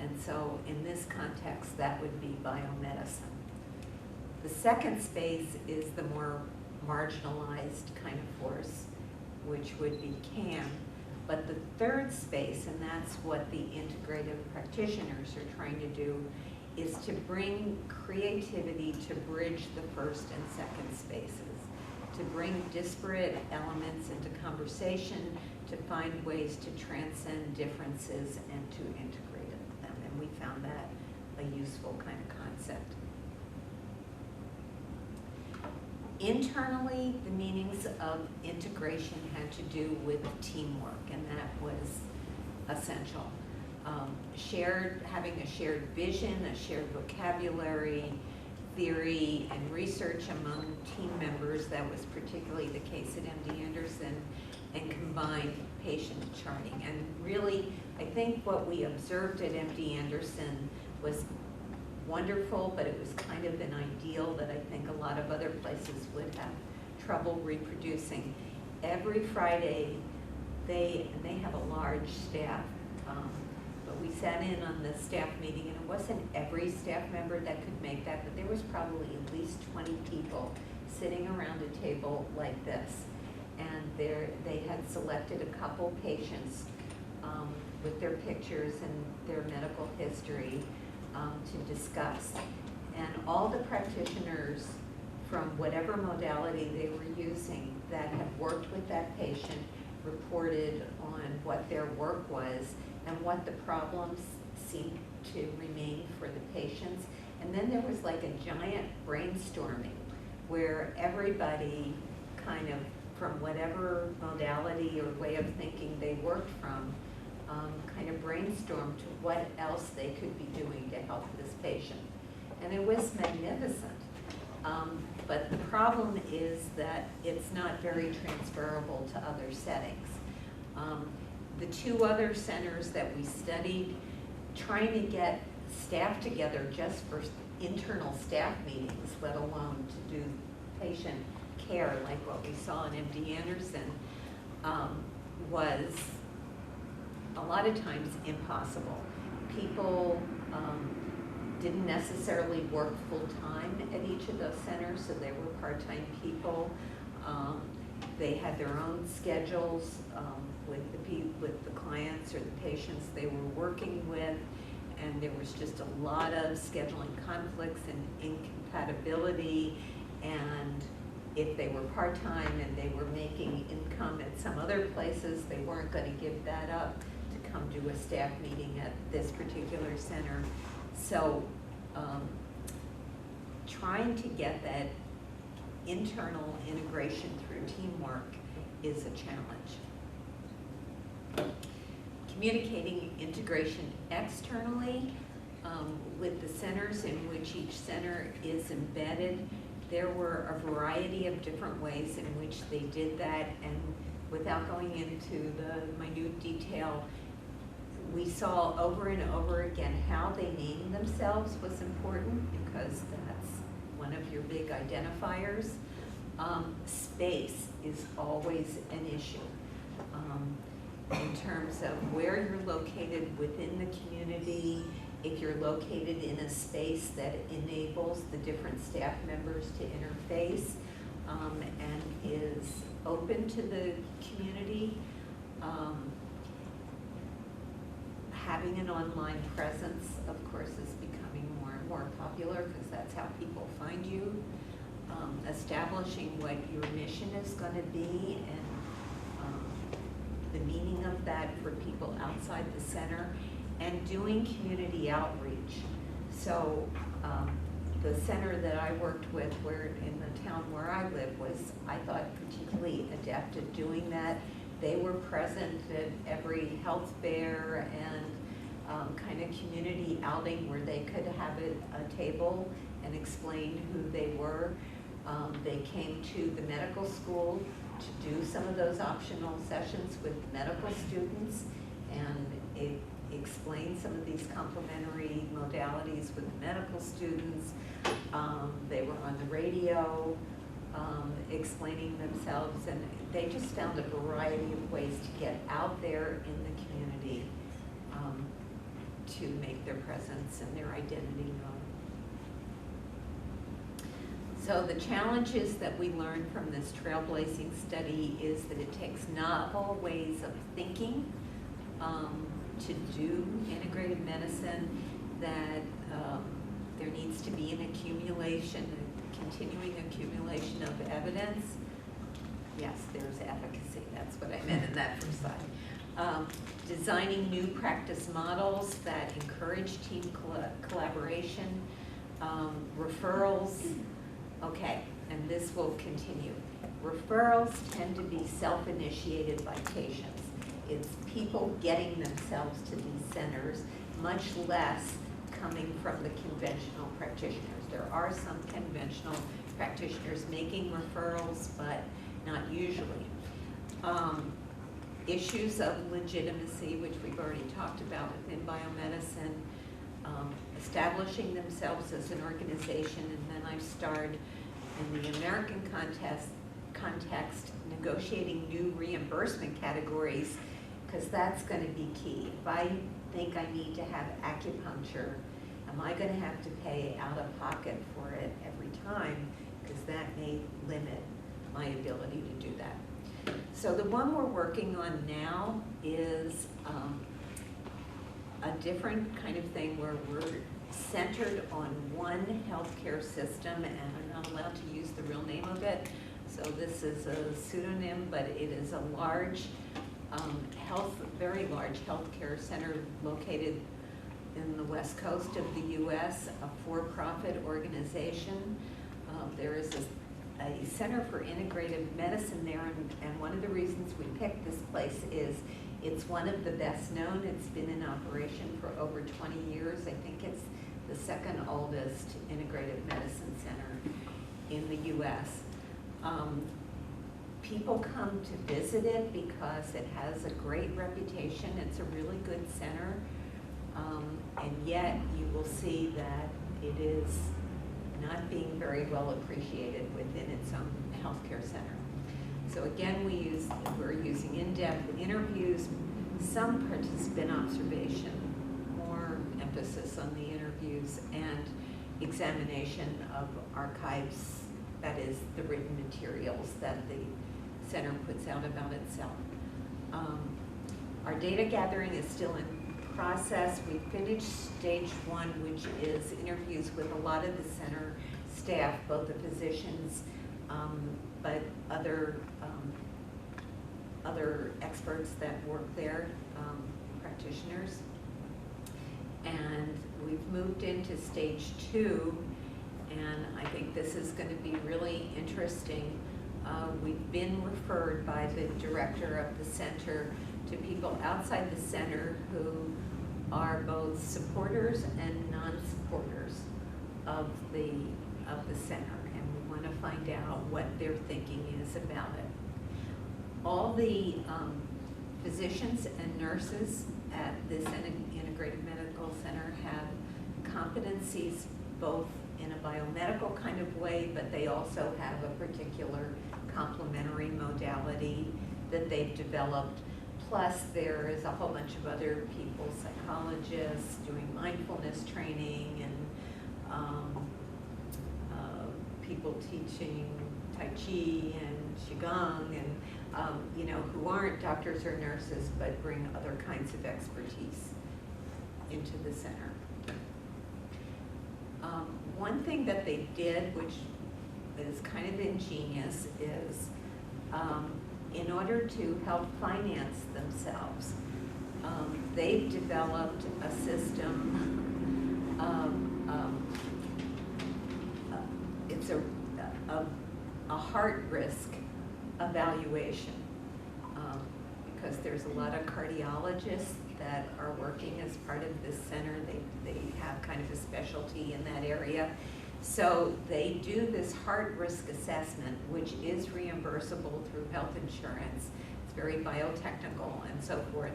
And so in this context, that would be biomedicine. The second space is the more marginalized kind of force, which would be CAM. But the third space, and that's what the integrative practitioners are trying to do, is to bring creativity to bridge the first and second spaces, to bring disparate elements into conversation, to find ways to transcend differences and to integrate them. And we found that a useful kind of concept. Internally, the meanings of integration had to do with teamwork, and that was essential. Having a shared vision, a shared vocabulary, theory, and research among team members. That was particularly the case at MD Anderson, and combined patient charting. And really, I think what we observed at MD Anderson was wonderful, but it was kind of an ideal that I think a lot of other places would have trouble reproducing. Every Friday, they have a large staff, but we sat in on the staff meeting, and it wasn't every staff member that could make that, but there was probably at least 20 people sitting around a table like this. And they had selected a couple patients with their pictures and their medical history to discuss. And all the practitioners from whatever modality they were using that have worked with that patient reported on what their work was and what the problems seemed to remain for the patients. And then there was like a giant brainstorming where everybody kind of, from whatever modality or way of thinking they worked from, kind of brainstormed what else they could be doing to help this patient. And it was magnificent. But the problem is that it's not very transferable to other settings. The two other centers that we studied, trying to get staff together just for internal staff meetings, let alone to do patient care like what we saw in MD Anderson, was a lot of times impossible. People didn't necessarily work full-time at each of those centers, so they were part-time people. They had their own schedules with the clients or the patients they were working with, and there was just a lot of scheduling conflicts and incompatibility. And if they were part-time and they were making income at some other places, they weren't going to give that up to come to a staff meeting at this particular center. So trying to get that internal integration through teamwork is a challenge. Communicating integration externally with the centers in which each center is embedded, there were a variety of different ways in which they did that, and without going into the minute detail, we saw over and over again how they named themselves was important, because that's one of your big identifiers. Space is always an issue. In terms of where you're located within the community, if you're located in a space that enables the different staff members to interface and is open to the community. Having an online presence, of course, is becoming more and more popular because that's how people find you. Establishing what your mission is going to be and the meaning of that for people outside the center, and doing community outreach. So the center that I worked with, where in the town where I live, was, I thought, particularly adept at doing that. They were present at every health fair and kind of community outing where they could have a table and explain who they were. They came to the medical school to do some of those optional sessions with medical students, and it explained some of these complementary modalities with the medical students. They were on the radio explaining themselves, and they just found a variety of ways to get out there in the community to make their presence and their identity known. So the challenges that we learned from this trailblazing study is that it takes novel ways of thinking to do integrative medicine, that there needs to be an accumulation, a continuing accumulation of evidence. Yes, there's efficacy, that's what I meant in that first slide. Designing new practice models that encourage team collaboration, referrals. Okay, and this will continue. Referrals tend to be self-initiated by patients. It's people getting themselves to these centers, much less coming from the conventional practitioners. There are some conventional practitioners making referrals, but not usually. Issues of legitimacy, which we've already talked about within biomedicine, establishing themselves as an organization, and then I've starred in the American context, negotiating new reimbursement categories, because that's going to be key. If I think I need to have acupuncture, am I going to have to pay out of pocket for it every time? Because that may limit my ability to do that. So the one we're working on now is a different kind of thing where we're centered on one healthcare system, and I'm not allowed to use the real name of it. So this is a pseudonym, but it is a large very large healthcare center located in the west coast of the U.S., a for-profit organization. There is a Center for Integrative Medicine there, and one of the reasons we picked this place is it's one of the best known. It's been in operation for over 20 years. I think it's the second oldest integrative medicine center in the U.S. People come to visit it because it has a great reputation. It's a really good center, and yet you will see that it is not being very well appreciated within its own healthcare center. So again, we're using in-depth interviews, some participant observation, more emphasis on the interviews, and examination of archives, that is the written materials that the center puts out about itself. Our data gathering is still in process. We finished stage 1, which is interviews with a lot of the center staff, both the physicians, but other experts that work there, practitioners. And we've moved into stage 2, and I think this is going to be really interesting. We've been referred by the director of the center to people outside the center who are both supporters and non-supporters of the center, and we want to find out what their thinking is about it. All the physicians and nurses at this integrative medical center have competencies both in a biomedical kind of way, but they also have a particular complementary modality that they've developed. Plus, there is a whole bunch of other people, psychologists, doing mindfulness training, and people teaching Tai Chi and Qigong, and who aren't doctors or nurses, but bring other kinds of expertise into the center. One thing that they did, which is kind of ingenious, is in order to help finance themselves, they've developed a system of, it's a heart risk evaluation, because there's a lot of cardiologists that are working as part of this center. They have kind of a specialty in that area. So they do this heart risk assessment, which is reimbursable through health insurance. It's very biotechnical and so forth.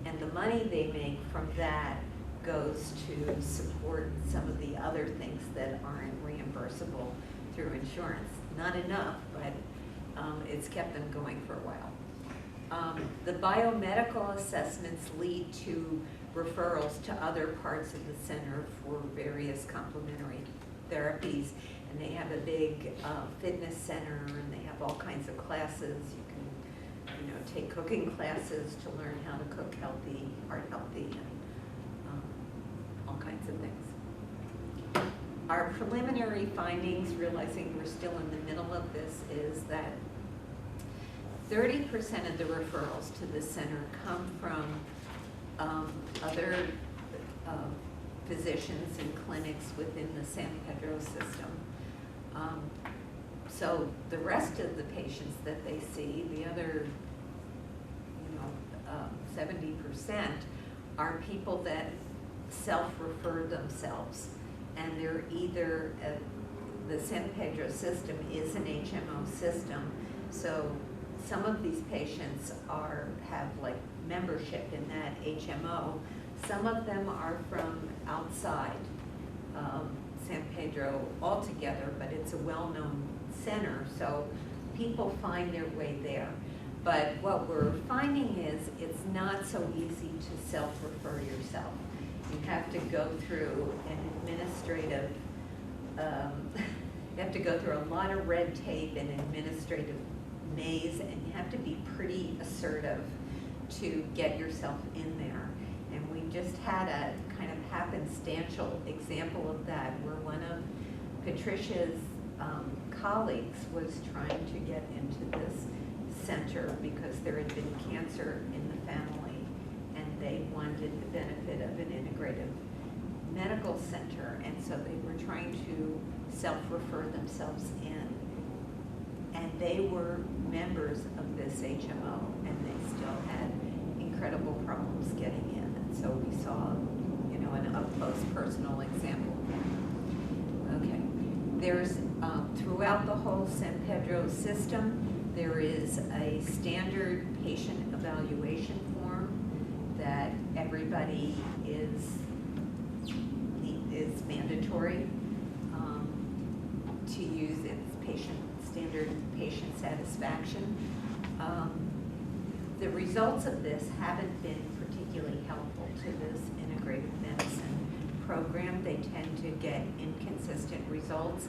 And the money they make from that goes to support some of the other things that aren't reimbursable through insurance. Not enough, but it's kept them going for a while. The biomedical assessments lead to referrals to other parts of the center for various complementary therapies, and they have a big fitness center, and they have all kinds of classes. You can, take cooking classes to learn how to cook healthy, heart healthy, and all kinds of things. Our preliminary findings, realizing we're still in the middle of this, is that 30% of the referrals to the center come from other physicians and clinics within the San Pedro system. So the rest of the patients that they see, the other 70%, are people that self-refer themselves, and they're either, the San Pedro system is an HMO system, so some of these patients have like membership in that HMO. Some of them are from outside San Pedro altogether, but it's a well-known center, so people find their way there. But what we're finding is it's not so easy to self-refer yourself. You have to go through an administrative, you have to go through a lot of red tape and administrative maze, and you have to be pretty assertive to get yourself in there. And we just had a kind of happenstantial example of that, where one of Patricia's colleagues was trying to get into this center because there had been cancer in the family, and they wanted the benefit of an integrative medical center, and so they were trying to self-refer themselves in. And they were members of this HMO, and they still had incredible problems getting in. And so we saw, you know, an up-close personal example of that. Okay. There's, throughout the whole San Pedro system, there is a standard patient evaluation form that everybody is mandatory to use. It's standard patient satisfaction. The results of this haven't been particularly helpful to this integrative medicine program. They tend to get inconsistent results,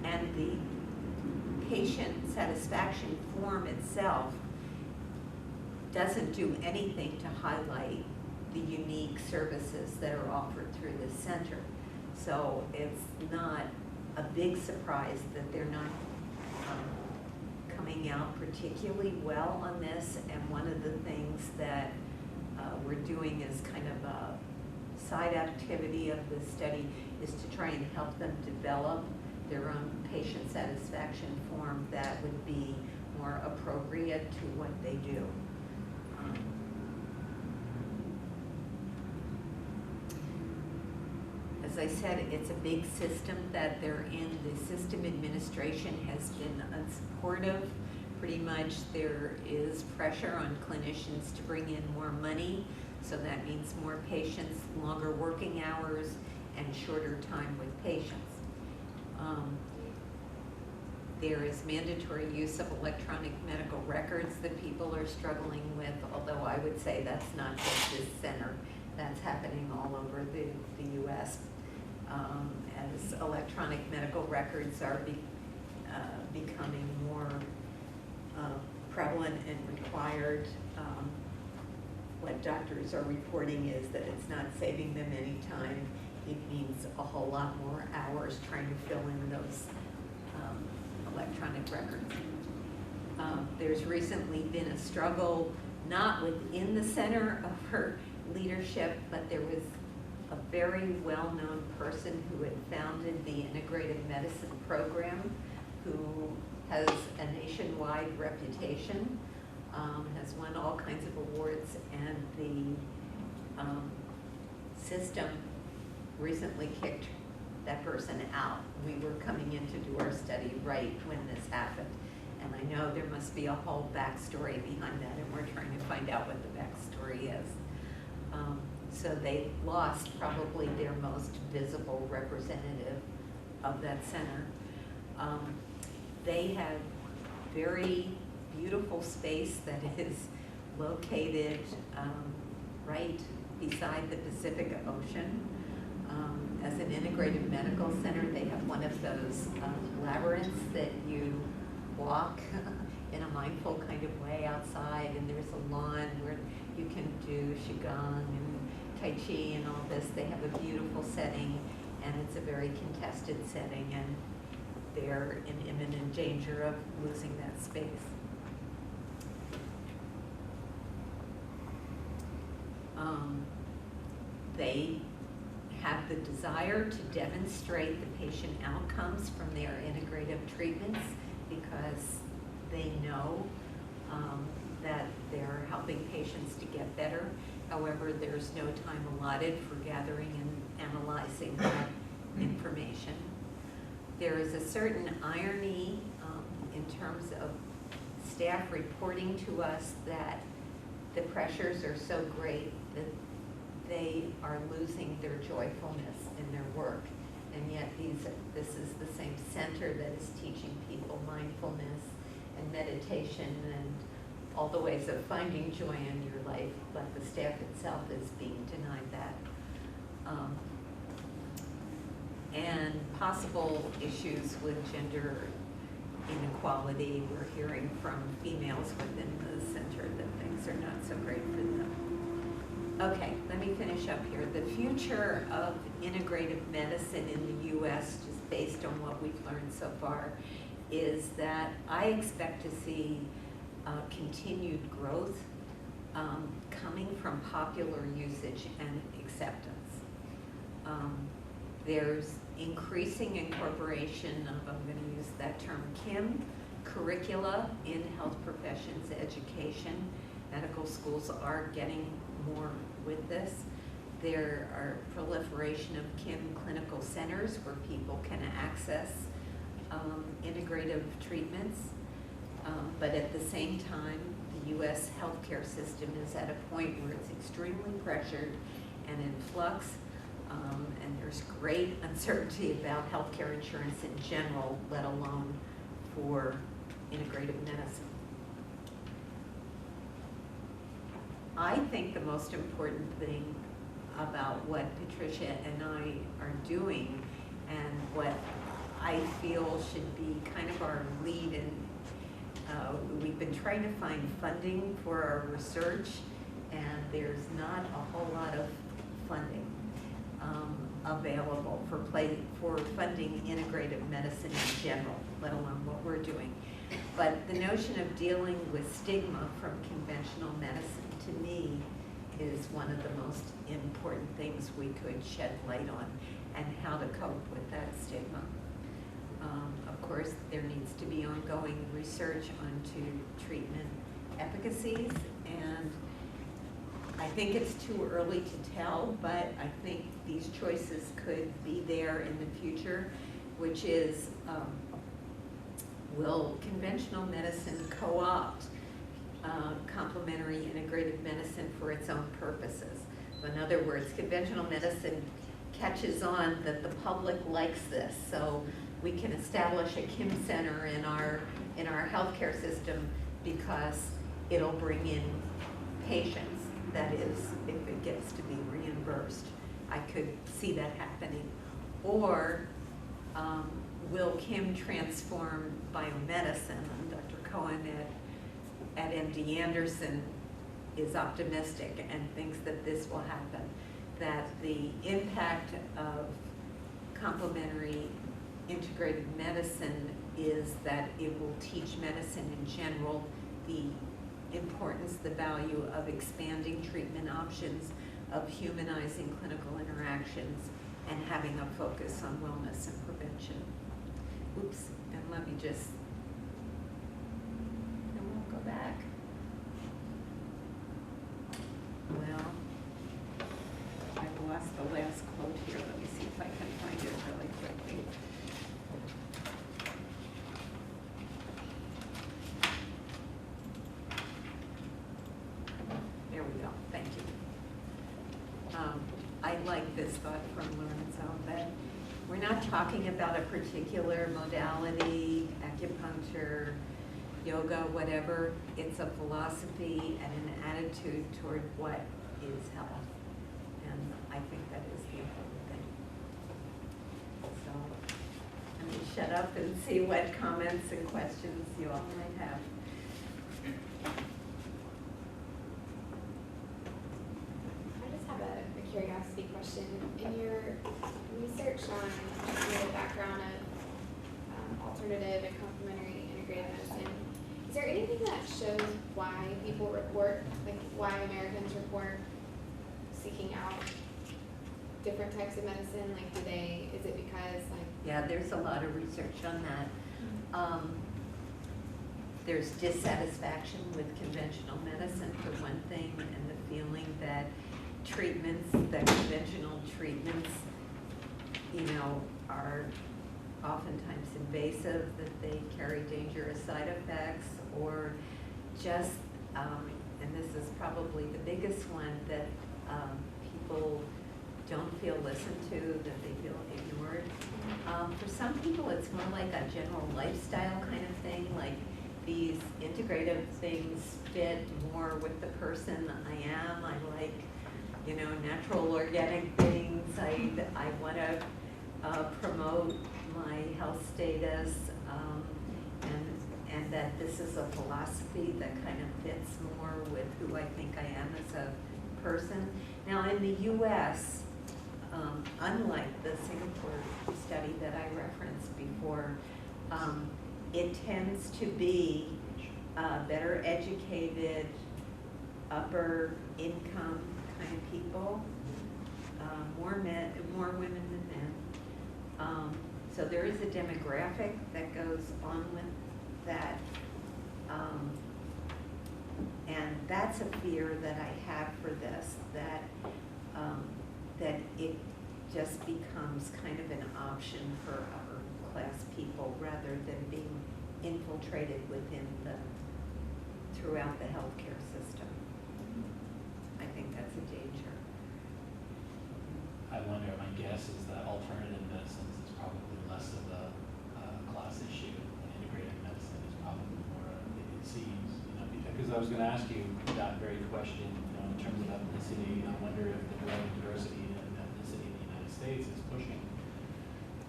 and the patient satisfaction form itself doesn't do anything to highlight the unique services that are offered through this center. So it's not a big surprise that they're not coming out particularly well on this. And one of the things that we're doing is kind of a side activity of this study is to try and help them develop their own patient satisfaction form that would be more appropriate to what they do. As I said, it's a big system that they're in. The system administration has been unsupportive. Pretty much there is pressure on clinicians to bring in more money, so that means more patients, longer working hours, and shorter time with patients. There is mandatory use of electronic medical records that people are struggling with, although I would say that's not just this center. That's happening all over the U.S. As electronic medical records are becoming more prevalent and required. What doctors are reporting is that it's not saving them any time. It means a whole lot more hours trying to fill in those electronic records. There's recently been a struggle, not within the center of her leadership, but there was a very well-known person who had founded the Integrative Medicine program, who has a nationwide reputation, has won all kinds of awards, and the system recently kicked that person out. We were coming in to do our study right when this happened. And I know there must be a whole backstory behind that, and we're trying to find out what the backstory is. So they lost probably their most visible representative of that center. They have very beautiful space that is located right beside the Pacific Ocean. As an integrated medical center, they have one of those labyrinths that you walk in a mindful kind of way outside, and there's a lawn where you can do Qigong and Tai Chi and all this. They have a beautiful setting, and it's a very contested setting, and they're in imminent danger of losing that space. They have the desire to demonstrate the patient outcomes from their integrative treatments because they know that they're helping patients to get better. However, there's no time allotted for gathering and analyzing that information. There is a certain irony in terms of staff reporting to us that the pressures are so great that they are losing their joyfulness in their work. And yet this is the same center that is teaching people mindfulness and meditation and all the ways of finding joy in your life, but the staff itself is being denied that. And possible issues with gender inequality. We're hearing from females within the center that things are not so great for them. Okay, let me finish up here. The future of integrative medicine in the U.S., just based on what we've learned so far, is that I expect to see continued growth coming from popular usage and acceptance. There's increasing incorporation of, I'm going to use that term, KIM, curricula in health professions education. Medical schools are getting more with this. There are proliferation of KIM clinical centers where people can access integrative treatments. But at the same time, the U.S. healthcare system is at a point where it's extremely pressured and in flux. And there's great uncertainty about healthcare insurance in general, let alone for integrative medicine. I think the most important thing about what Patricia and I are doing and what I feel should be kind of our lead in, we've been trying to find funding for our research, and there's not a whole lot of funding available for funding integrative medicine in general, let alone what we're doing. But the notion of dealing with stigma from conventional medicine, to me, is one of the most important things we could shed light on, and how to cope with that stigma. Of course, there needs to be ongoing research onto treatment efficacies, and I think it's too early to tell, but I think these choices could be there in the future, which is, will conventional medicine co-opt complementary integrative medicine for its own purposes? In other words, conventional medicine catches on that the public likes this, so we can establish a KIM center in our healthcare system because it'll bring in patients. That is, if it gets to be reimbursed. I could see that happening. Or will KIM transform biomedicine? And Dr. Cohen at MD Anderson is optimistic and thinks that this will happen, that the impact of complementary integrated medicine is that it will teach medicine in general the importance, the value of expanding treatment options, of humanizing clinical interactions, and having a focus on wellness and prevention. Oops, and let me just, and we'll go back. Well, I've lost the last quote here. Let me see if I can find it really quickly. There we go, thank you. I like this thought from Lorenzo, that we're not talking about a particular modality, acupuncture, yoga, whatever. It's a philosophy and an attitude toward what is health. And I think that is the important thing. So let me shut up and see what comments and questions you all might have. I just have a curiosity question. In your research on the background of alternative and complementary integrative medicine, is there anything that shows why people report, like why Americans report seeking out different types of medicine? Like, is it because, like... Yeah, there's a lot of research on that. There's dissatisfaction with conventional medicine, for one thing, and the feeling that conventional treatments, are oftentimes invasive, that they carry dangerous side effects, or just, and this is probably the biggest one, that people don't feel listened to, that they feel ignored. For some people, it's more like a general lifestyle kind of thing, like these integrative things fit more with the person I am. I like, natural organic things. I want to promote my health status, and that this is a philosophy that kind of fits more with who I think I am as a person. Now, in the US, unlike the Singapore study that I referenced before, it tends to be better educated, upper income kind of people, more women than men. So there is a demographic that goes on with that. And that's a fear that I have for this, that it just becomes kind of an option for upper class people rather than being infiltrated throughout the healthcare system. I think that's a danger. I wonder, my guess is that alternative medicines is probably less of a class issue, and integrative medicine is probably more, it seems, because I was going to ask you that very question, in terms of ethnicity. I wonder if the growing diversity and ethnicity in the United States is pushing,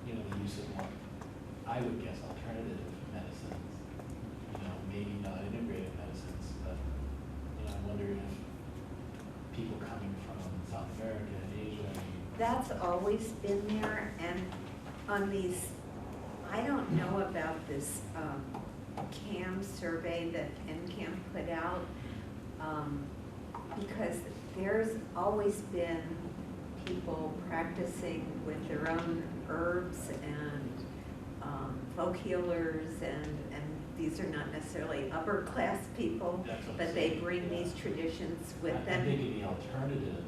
the use of more, I would guess, alternative medicines, maybe not integrative medicines, but, I wonder if people coming from South America and Asia. That's always been there, and on these, I don't know about this CAM survey that NCAM put out, because there's always been people practicing with their own herbs and folk healers, and these are not necessarily upper class people, but they bring these traditions with them. I'm thinking the alternative,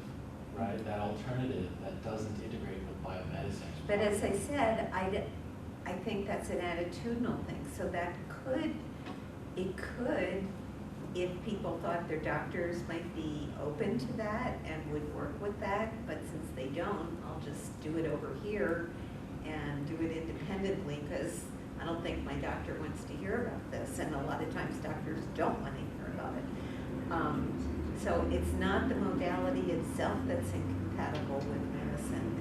right? That alternative that doesn't integrate with biomedicine. But as I said, I think that's an attitudinal thing. So that it could, if people thought their doctors might be open to that and would work with that, but since they don't, I'll just do it over here and do it independently, because I don't think my doctor wants to hear about this, and a lot of times doctors don't want to hear about it. So it's not the modality itself that's incompatible with medicine,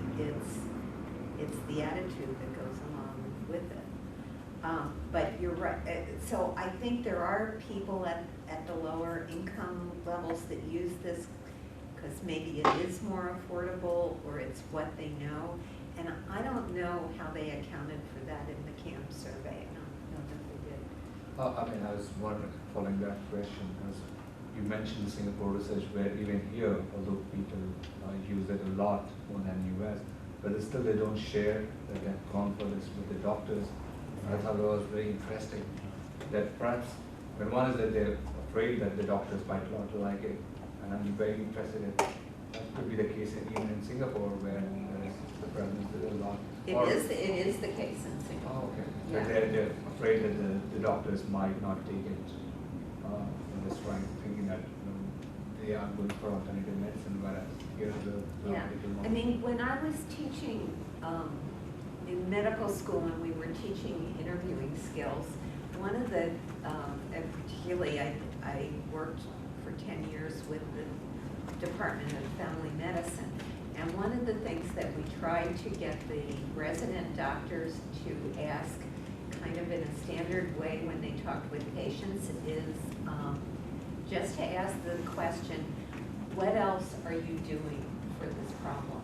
it's the attitude that goes along with it. But you're right, so I think there are people at the lower income levels that use this because maybe it is more affordable, or it's what they know. And I don't know how they accounted for that in the CAM survey. I don't know that they did. I was wondering, following that question, as you mentioned Singapore research, where even here, although people use it a lot more than US, but still they don't share that they've gone for this with the doctors. I thought it was very interesting that perhaps, when one is that they're afraid that the doctors might not like it, and I'm very interested in that could be the case even in Singapore, where there is the presence is a lot. It is the case in Singapore. Oh, okay. Yeah. But they're afraid that the doctors might not take it. That's right, thinking that they are going for alternative medicine, whereas here the Yeah, I mean, when I was teaching in medical school and we were teaching interviewing skills, one of the, and particularly I worked for 10 years with the Department of Family Medicine, and one of the things that we tried to get the resident doctors to ask kind of in a standard way when they talked with patients is just to ask the question, what else are you doing for this problem?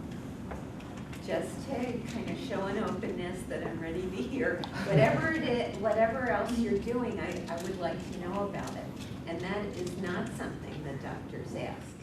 Just to kind of show an openness that I'm ready to hear. Whatever it is, whatever else you're doing, I would like to know about it. And that is not something that doctors ask.